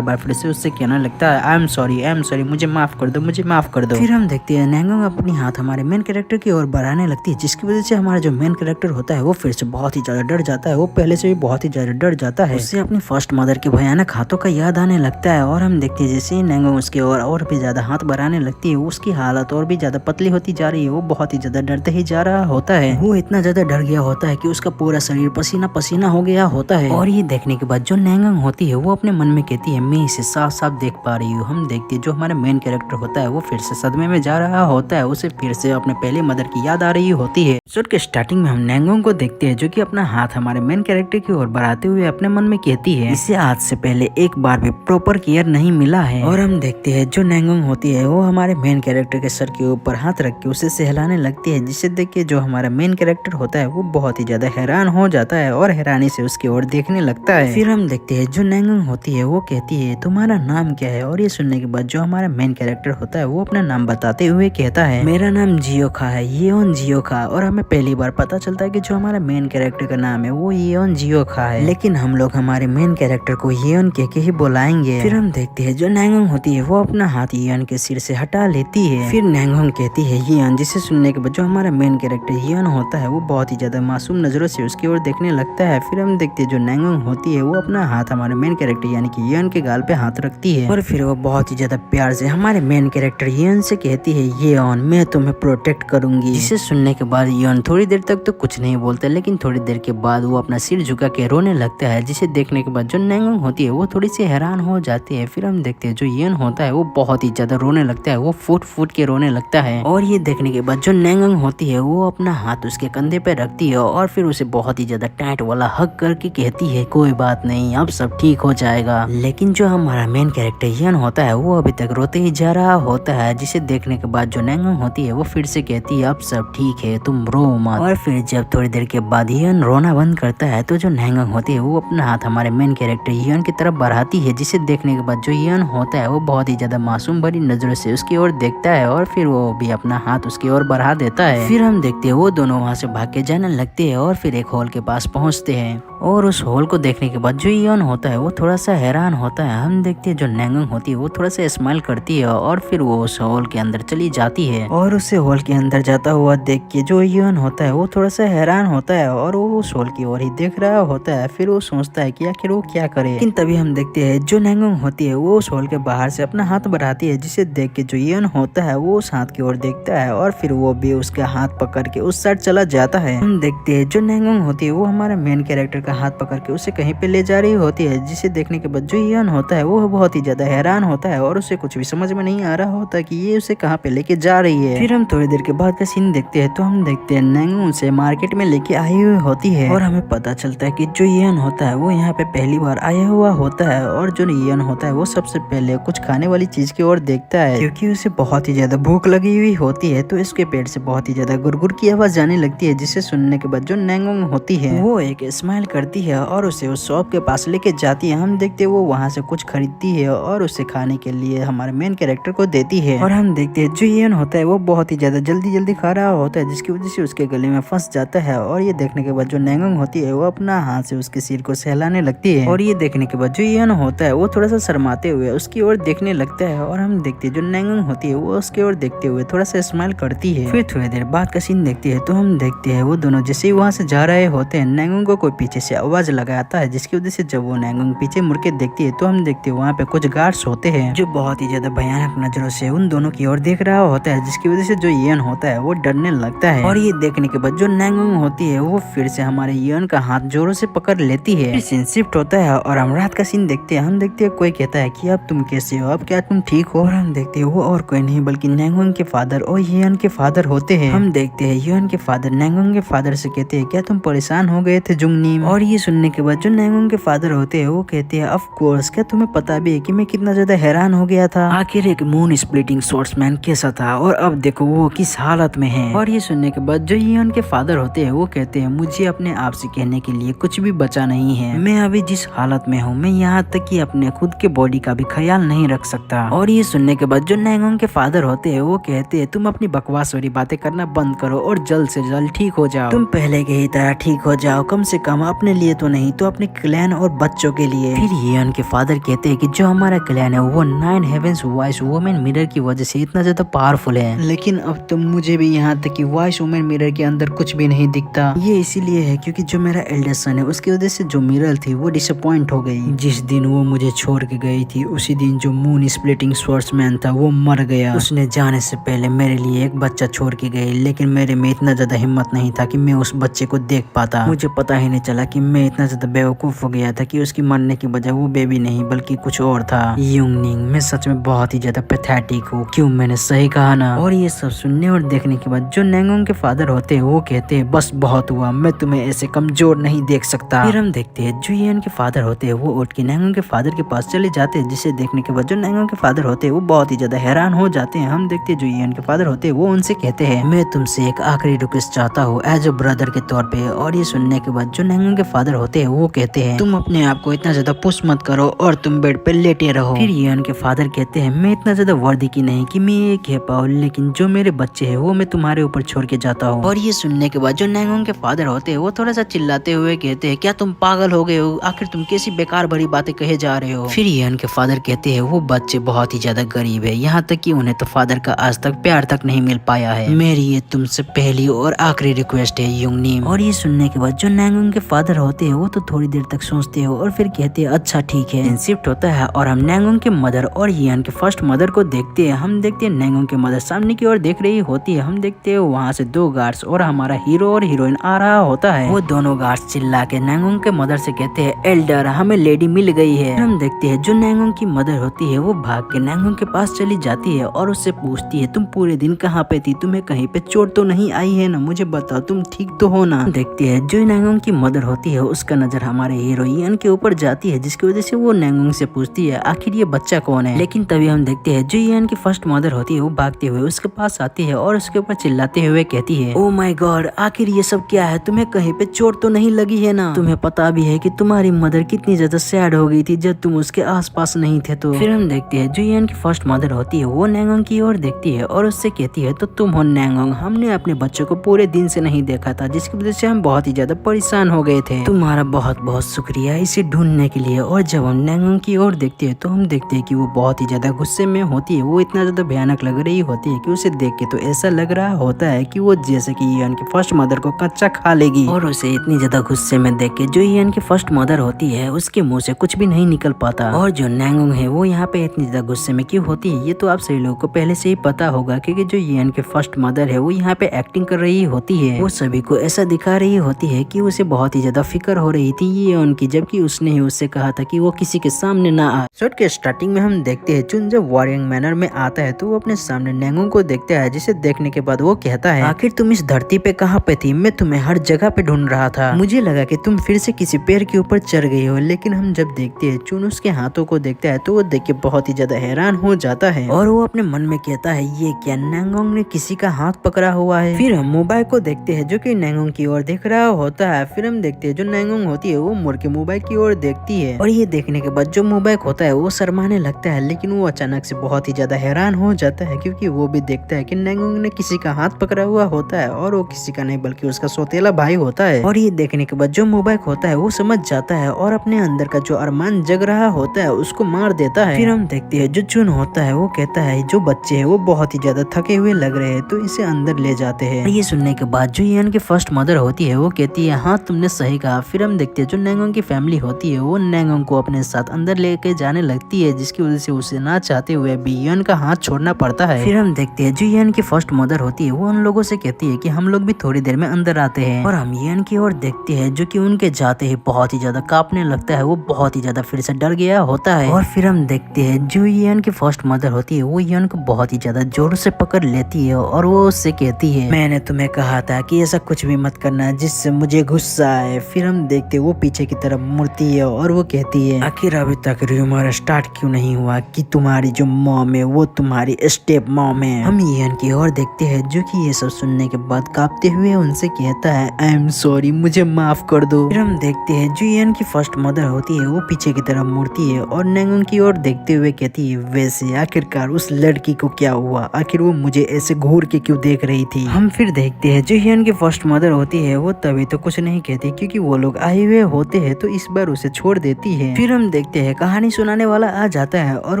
बार फिर से उससे कहने लगता है, आई एम सॉरी, मुझे माफ कर दो, मुझे माफ कर दो। फिर हम देखते हैं नांगुंग अपनी हाथ हमारे मेन कैरेक्टर की ओर बढ़ाने लगती है, जिसकी वजह से हमारा जो मेन कैरेक्टर होता है वो फिर से बहुत ही ज्यादा डर जाता है। वो पहले से भी बहुत ही ज्यादा डर जाता है, उससे अपनी फर्स्ट मदर के भयानक हाथों का याद आने लगता है। और हम देखते हैं जैसे ही नांगुंग उसके और भी ज्यादा हाथ बढ़ाने लगती है, उसकी हालत और भी ज्यादा पतली होती जा रही है। वो बहुत ही ज्यादा डरते ही जा रहा होता है, वो इतना ज्यादा डर गया होता है कि उसका पूरा शरीर पसीना पसीना हो गया होता है। और ये देखने के बाद जो नांगुंग होती है वो अपने मन में कहती है, मैं इसे साफ साफ देख पा रही हूँ। हम देखते हैं जो हमारा मेन कैरेक्टर होता है वो फिर से सदमे में जा रहा होता है, उसे फिर से अपने पहले मदर की याद आ रही होती है। एपिसोड के स्टार्टिंग में हम नांगुंग को देखते हैं जो कि अपना हाथ हमारे मेन कैरेक्टर की ओर बढ़ाते हुए अपने मन में कहती है, इसे आज से पहले एक बार भी प्रॉपर केयर नहीं मिला है। और हम देखते हैं जो नांगुंग होती है वो हमारे मेन कैरेक्टर के सर के ऊपर हाथ रख के उसे सहलाने लगती है, जिसे देख के जो हमारा मेन कैरेक्टर होता है वो बहुत ही ज्यादा हैरान हो जाता है और हैरानी से उसकी ओर देखने लगता है। फिर हम देखते हैं जो नांगुंग होती है वो कहती है, तुम्हारा नाम क्या है। और ये सुनने के बाद जो हमारा मेन कैरेक्टर होता है वो अपना नाम बताते हुए कहता है, मेरा नाम जियोखा है, येओन जियोखा। और हमें पहली बार पता चलता है कि जो हमारा मेन कैरेक्टर का नाम है वो येओन जियोखा है, लेकिन हम लोग हमारे मेन कैरेक्टर को येओन कह के ही बुलाएंगे। फिर हम देखते हैं जो नांगुंग होती है वो अपना हाथ येओन के सिर से हटा लेती है। फिर नांगुंग कहती है येओन, जिसे सुनने के बाद जो हमारा मेन कैरेक्टर येओन होता है वो बहुत ही ज्यादा मासूम नजरों से उसकी ओर देखने लगता है। फिर हम देखते हैं जो नांगुंग होती है वो अपना हाथ हमारे मेन कैरेक्टर यानी कि येओन के गाल पे हाथ रखती है और फिर वो बहुत ही ज्यादा प्यार से हमारे मेन कैरेक्टर येओन से कहती है, येओन मैं तुम्हें प्रोटेक्ट करूंगी। जिसे सुनने के बाद येओन थोड़ी देर तक तो कुछ नहीं बोलता, लेकिन थोड़ी देर के बाद वो अपना सिर झुका के रोने लगता है, जिसे देखने के बाद जो नांगुंग होती है वो थोड़ी सी हैरान हो जाती है। फिर हम देखते हैं जो येओन होता है वो बहुत ही ज्यादा रोने लगता है, वो फूट फूट के रोने लगता है। और ये देखने के बाद जो नांगुंग होती है वो अपना हाथ उसके कंधे पे रखती है और फिर उसे बहुत ही ज्यादा टाइट वाला हग करके कहती है, कोई बात नहीं, अब सब ठीक हो जाएगा। लेकिन जो हमारा मेन कैरेक्टर येओन होता है वो अभी तक रोते ही जा रहा होता है, जिसे देखने के बाद जो नांगुंग होती है वो फिर से कहती है, अब सब ठीक है, तुम रो मत। और फिर जब थोड़ी देर के बाद येओन रोना बंद करता है तो जो नांगुंग होती है वो अपना हाथ हमारे मेन कैरेक्टर येओन की तरफ बढ़ाती है, जिसे देखने के बाद जो येओन होता है वो बहुत ही ज्यादा मासूम भरी नजरों से उसकी ओर देखता है और फिर वो भी अपना हाथ उसकी ओर बढ़ा देता है। फिर हम देखते हैं वो दोनों वहाँ से भाग के जाने लगते हैं और फिर एक हॉल के पास पहुँचते हैं। और उस हॉल को देखने के बाद जो येओन होता है वो थोड़ा सा हैरान होता है। हम देखते हैं जो नांगुंग होती है वो थोड़ा सा स्माइल करती है और फिर वो उस हॉल के अंदर चली जाती है। और उसे हॉल के अंदर जाता हुआ देख के जो येओन होता है वो थोड़ा सा हैरान होता है और वो उस हॉल की ओर ही देख रहा होता है। फिर वो सोचता है कि आखिर वो क्या करे, लेकिन तभी हम देखते हैं जो नांगुंग होती है वो उस हॉल के बाहर से अपना हाथ बढ़ाती है, जिसे देख के जो येओन होता है वो उस हाथ की ओर देखता है और फिर वो भी उसका हाथ पकड़ के उस साइड चला जाता है। हम देखते हैं जो नांगुंग होती है वो हमारा मेन कैरेक्टर का हाथ पकड़ के उसे कहीं पे ले जा रही होती है, जिसे देखने के बाद जो येओन होता है वो बहुत ही ज्यादा हैरान होता है और उसे कुछ भी समझ में नहीं आ रहा होता कि ये उसे कहाँ पे लेके जा रही है। फिर हम थोड़ी देर के बाद का सीन देखते हैं तो हम देखते हैं नांगुंग उसे मार्केट में लेके आई हुई होती है और हमें पता चलता है कि जो येओन होता है वो यहाँ पे पहली बार आया हुआ होता है और जो येओन होता है वो सबसे पहले कुछ खाने वाली चीज की ओर देखता है, क्योंकि उसे बहुत ही ज्यादा भूख लगी हुई होती है। तो इसके पेट से बहुत ही ज्यादा गुरगुर की आवाज जाने लगती है, जिसे सुनने के बाद जो नांगुंग होती है वो एक स्माइल करती है और उसे उस शॉप के पास लेके जाती है। हम देखते हैं वो वहाँ से कुछ खरीदती है और उसे खाने के लिए हमारे मेन कैरेक्टर को देती है। और हम देखते हैं जो येओन होता है वो बहुत ही ज्यादा जल्दी खा रहा होता है, जिसकी वजह से उसके गले में फंस जाता है। और ये देखने के बाद जो नांगुंग होती है वो अपना हाथ से उसके सिर को सहलाने लगती है और ये देखने के बाद जो येओन होता है वो थोड़ा सा शर्माते हुए उसकी ओर देखने लगता है। और हम देखते हैं जो नांगुंग होती है वो उसकी ओर देखते हुए थोड़ा सा स्माइल करती है। फिर थोड़ी देर बाद का सीन देखते हैं तो हम देखते हैं वो दोनों जैसे ही वहाँ से जा रहे होते हैं नांगुंग को कोई पीछे से आवाज लगाता है, जिसकी वजह से जब वो नांगुंग पीछे मुड़ के देखती है तो हम देखते हैं वहाँ पे कुछ गार्ड्स होते हैं जो बहुत ही ज्यादा भयानक नजरों से उन दोनों की ओर देख रहा होता है, जिसकी वजह से जो येओन होता है वो डरने लगता है। और ये देखने के बाद जो नांगुंग होती है वो फिर से हमारे येओन का हाथ जोरों से पकड़ लेती है। फिर सीन शिफ्ट होता है और हम रात का सीन देखते हैं। हम देखते हैं कोई कहता है कि अब तुम कैसे हो, अब क्या तुम ठीक हो। और हम देखते हैं वो और कोई नहीं बल्कि नांगुंग के फादर और येओन के फादर होते हैं। हम देखते हैं येओन के फादर नांगुंग के फादर से कहते हैं, क्या तुम परेशान हो गए थे जुंगनीम। और और ये सुनने के बाद जो नैंगोंग के फादर होते हैं वो कहते हैं ऑफ कोर्स, क्या तुम्हें पता भी है कि मैं कितना ज्यादा हैरान हो गया था, आखिर एक मून स्प्लिटिंग स्वॉर्ड्समैन कैसा था और अब देखो वो किस हालत में है। और ये सुनने के बाद जो इयन के फादर होते हैं वो कहते हैं मुझे अपने आप से कहने के लिए कुछ भी बचा नहीं है, मैं अभी जिस हालत में हूँ मैं यहाँ तक कि अपने खुद के बॉडी का भी ख्याल नहीं रख सकता। और ये सुनने के बाद जो नैंगोंग के फादर होते हैं वो कहते हैं तुम अपनी बकवास वाली बातें करना बंद करो और जल्द से जल्द ठीक हो जाओ, तुम पहले के ही तरह ठीक हो जाओ, कम से कम अपने लिए तो नहीं तो अपने क्लैन और बच्चों के लिए। फिर इयन के फादर कहते हैं कि जो हमारा क्लैन है वो 9 हेवेंस वॉइस वुमेन मिरर की वजह से इतना ज्यादा पावरफुल है, लेकिन अब तो मुझे भी यहाँ तक कि वॉइस वुमेन मिरर के अंदर कुछ भी नहीं दिखता। ये इसीलिए है क्योंकि जो मेरा एल्डर सन है उसकी वजह से जो मिरर थी वो डिसअपॉइंट हो गई। जिस दिन वो मुझे छोड़ के गई थी उसी दिन जो मून स्प्लिटिंग स्वॉर्ड्समैन था वो मर गया। उसने जाने से पहले मेरे लिए एक बच्चा छोड़ के गई, लेकिन मेरे में इतना ज्यादा हिम्मत नहीं था कि मैं उस बच्चे को देख पाता। मुझे पता ही नहीं चला कि मैं इतना ज्यादा बेवकूफ हो गया था कि उसकी मरने की वजह वो बेबी नहीं बल्कि कुछ और था। युंगनिंग, मैं सच में बहुत ही ज्यादा पैथेटिक हूँ, क्यों मैंने सही कहा ना। और ये सब सुनने और देखने के बाद जो नैंगोंग के फादर होते हैं वो कहते हैं बस बहुत हुआ, मैं तुम्हें ऐसे कमजोर नहीं देख सकता। फिर हम देखते हैं जो इयन के फादर होते हैं वो उठ के नैंगोंग के फादर के पास चले जाते हैं, जिसे देखने के बाद जो नैंगोंग के फादर होते हैं वो बहुत ही ज्यादा हैरान हो जाते हैं। हम देखते हैं जो इयन के फादर होते हैं वो उनसे कहते हैं मैं तुमसे एक आखिरी रिक्वेस्ट चाहता हूँ एज अ ब्रदर के तौर पे। और ये सुनने के बाद जो नैंगोंग के फादर होते हैं वो कहते हैं तुम अपने आप को इतना ज्यादा पुश मत करो और तुम बेड पे लेटे रहो। फिर इयन के फादर कहते हैं मैं इतना ज्यादा वर्दी की नहीं कि मैं ये कह पाऊँ, लेकिन जो मेरे बच्चे हैं वो मैं तुम्हारे ऊपर छोड़ के जाता हूँ। और ये सुनने के बाद जो नैंगोंग के फादर होते हैं वो थोड़ा सा चिल्लाते हुए कहते हैं क्या तुम पागल हो गए हो, आखिर तुम कैसी बेकार भरी बातें कहे जा रहे हो। फिर इयन के फादर कहते हैं वो बच्चे बहुत ही ज्यादा गरीब है, यहाँ तक कि उन्हें तो फादर का आज तक प्यार तक नहीं मिल पाया है, मेरी ये तुमसे पहली और आखिरी रिक्वेस्ट है युंगनिम। और ये सुनने के बाद जो नैंगोंग के फादर होते हैं वो तो थोड़ी देर तक सोचते हो और फिर कहते हैं अच्छा ठीक है। शिफ्ट होता है और हम नैंगोंग के मदर और इयन के फर्स्ट मदर को देखते हैं। हम देखते हैं नैंगोंग के मदर सामने की ओर देख रही होती है, हम देखते हैं वहाँ से 2 गार्ड्स और हमारा हीरो और हीरोइन आ रहा होता है। वो दोनों गार्ड्स चिल्ला के नैंगोंग के मदर से कहते हैं एल्डर हमें लेडी मिल गई है। हम देखते हैं जो नैंगोंग की मदर होती है वो भाग के नैंगोंग के पास चली जाती है और उससे पूछती है तुम पूरे दिन कहाँ पे थी, तुम्हें कहीं पे चोट तो नहीं आई है ना, मुझे बताओ तुम ठीक तो हो ना। देखते हैं जो नैंगोंग की मदर होती है उसका नजर हमारे हीरो इयन के ऊपर जाती है, जिसकी वजह से वो नैंगोंग से पूछती है आखिर ये बच्चा कौन है। लेकिन तभी हम देखते हैं जो इयन की फर्स्ट मदर होती है वो भागते हुए उसके पास आती है और उसके ऊपर चिल्लाते हुए कहती है ओ माय गॉड आखिर ये सब क्या है, तुम्हें कहीं पे चोट तो नहीं लगी है ना, तुम्हें पता भी है कि तुम्हारी मदर कितनी ज्यादा सैड हो गई थी जब तुम उसके आसपास नहीं थे। तो फिर हम देखते हैं जो इयन की फर्स्ट मदर होती है वो नैंगोंग की ओर देखती है और उससे कहती है तो तुम हो नैंगोंग, हमने अपने बच्चों को पूरे दिन से नहीं देखा था जिसकी वजह से हम बहुत ही ज्यादा परेशान हो गए थे, तुम्हारा बहुत बहुत शुक्रिया इसे ढूंढने के लिए। और जब हम नैंगोंग की ओर देखते हैं तो हम देखते हैं कि वो बहुत ही ज्यादा गुस्से में होती है, वो इतना ज्यादा भयानक लग रही होती है कि उसे देख के तो ऐसा लग रहा होता है कि वो जैसे कि इयन की फर्स्ट मदर को कच्चा खा लेगी। और उसे इतनी ज्यादा गुस्से में देख के जो इयन की फर्स्ट मदर होती है उसके मुंह से कुछ भी नहीं निकल पाता। और जो नैंगोंग है वो यहाँ पे इतनी ज्यादा गुस्से में क्यों होती है ये तो आप सभी लोगों को पहले से ही पता होगा, क्योंकि जो इयन के फर्स्ट मदर है वो यहाँ पे एक्टिंग कर रही होती है, वो सभी को ऐसा दिखा रही होती है कि उसे बहुत ही ज्यादा फिक्र हो रही थी ये उनकी, जबकि उसने ही उससे कहा था कि वो किसी के सामने ना आए। शॉट के स्टार्टिंग में हम देखते हैं चुन जब वॉरिंग मैनर में आता है तो वो अपने सामने नैंगोंग को देखता है, जिसे देखने के बाद वो कहता है आखिर तुम इस धरती पे कहाँ पे थी, मैं तुम्हें हर जगह पे ढूंढ रहा था, मुझे लगा कि तुम फिर से किसी पेड़ के ऊपर चढ़ गई हो। लेकिन हम जब देखते हैं चुन उसके हाथों को देखता है तो वो देख के बहुत ही ज्यादा हैरान हो जाता है और वो अपने मन में कहता है ये क्या, नैंगोंग ने किसी का हाथ पकड़ा हुआ है। फिर हम मोबाइल को देखते हैं जो कि नैंगोंग की ओर देख रहा होता है। फिर हम देखते हैं जो नैंगोंग होती है वो मुड़ के मोबाइल की ओर देखती है और ये देखने के बाद जो मोबाइल होता है वो शर्माने लगता है, लेकिन वो अचानक से बहुत ही ज्यादा हैरान हो जाता है क्योंकि वो भी देखता है कि नैंगोंग ने किसी का हाथ पकड़ा हुआ होता है और वो किसी का नहीं बल्कि उसका सौतेला भाई होता है। और ये देखने के बाद जो मोबाइल होता है वो समझ जाता है और अपने अंदर का जो अरमान जग रहा होता है उसको मार देता है। फिर हम देखते हैं जो चुन होता है वो कहता है जो बच्चे है वो बहुत ही ज्यादा थके हुए लग रहे हैं तो इसे अंदर ले जाते हैं। ये सुनने के बाद जो इयन की फर्स्ट मदर होती है वो कहती है हाँ तुमने सही कहा। फिर हम देखते हैं जो नैंगोंग की फैमिली होती है वो नैंगोंग को अपने साथ अंदर लेके जाने लगती है, जिसकी वजह से उसे ना चाहते हुए भी इयन का हाथ छोड़ना पड़ता है। फिर हम देखते हैं जो इयन की फर्स्ट मदर होती है वो उन लोगों से कहती है कि हम लोग भी थोड़ी देर में अंदर आते हैं और हम इयन की ओर देखते हैं जो कि उनके जाते ही बहुत ही ज्यादा कांपने लगता है, वो बहुत ही ज्यादा फिर से डर गया होता है। और फिर हम देखते हैं जो इयन की फर्स्ट मदर होती है वो इयन को बहुत ही ज्यादा जोर से पकड़ लेती है और वो उससे कहती है मैंने तुम्हें कहा था कि ऐसा कुछ भी मत करना जिससे मुझे गुस्सा आए। फिर हम देखते हैं वो पीछे की तरफ मुड़ती है और वो कहती है, आखिर अभी तक र्यूमर स्टार्ट क्यों नहीं हुआ कि तुम्हारी जो मॉम है वो तुम्हारी स्टेप मॉम है। हम ईयन की ओर देखते हैं जो कि ये सब सुनने के बाद कांपते हुए उनसे कहता है, आई एम सॉरी, मुझे माफ कर दो। फिर हम देखते हैं जो ईयन की फर्स्ट मदर होती है वो पीछे की तरफ मुड़ती है और नेंगोंग की ओर देखते हुए कहती है, वैसे आखिरकार उस लड़की को क्या हुआ, आखिर वो मुझे ऐसे घूर के क्यों देख रही थी। हम फिर देखते हैं जो ईयन की फर्स्ट मदर होती है वो तभी तो कुछ नहीं कहती क्योंकि वो लोग आए हुए होते हैं तो इस बार उसे छोड़ देती है। फिर हम देखते हैं कहानी सुनाने वाला आ जाता है और